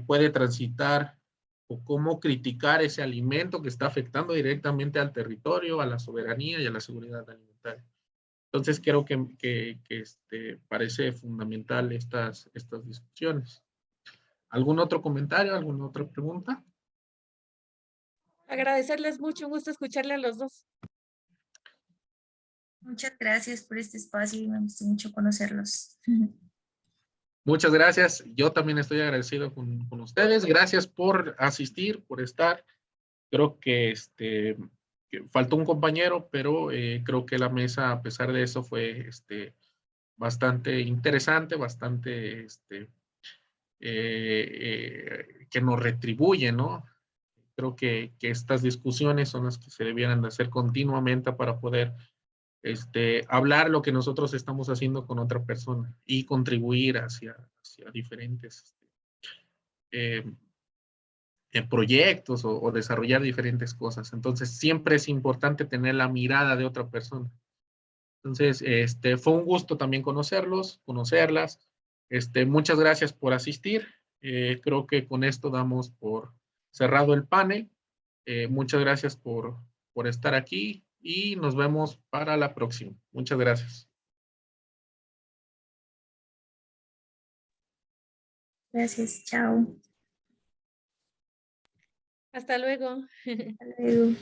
puede transitar o cómo criticar ese alimento que está afectando directamente al territorio, a la soberanía y a la seguridad alimentaria. Entonces creo que parece fundamental estas discusiones. ¿Algún otro comentario? ¿Alguna otra pregunta? Agradecerles mucho, un gusto escucharle a los dos. Muchas gracias por este espacio y me gustó mucho conocerlos. Muchas gracias. Yo también estoy agradecido con ustedes. Gracias por asistir, por estar. Creo que faltó un compañero, pero creo que la mesa, a pesar de eso, fue bastante interesante, bastante que nos retribuye, ¿no? Creo que estas discusiones son las que se debieran de hacer continuamente para poder hablar lo que nosotros estamos haciendo con otra persona y contribuir hacia diferentes eh, proyectos o desarrollar diferentes cosas. Entonces, siempre es importante tener la mirada de otra persona. Entonces, fue un gusto también conocerlas. Muchas gracias por asistir. Creo que con esto damos por cerrado el panel. Muchas gracias por estar aquí y nos vemos para la próxima. Muchas gracias. Gracias, chao. Hasta luego. Hasta luego.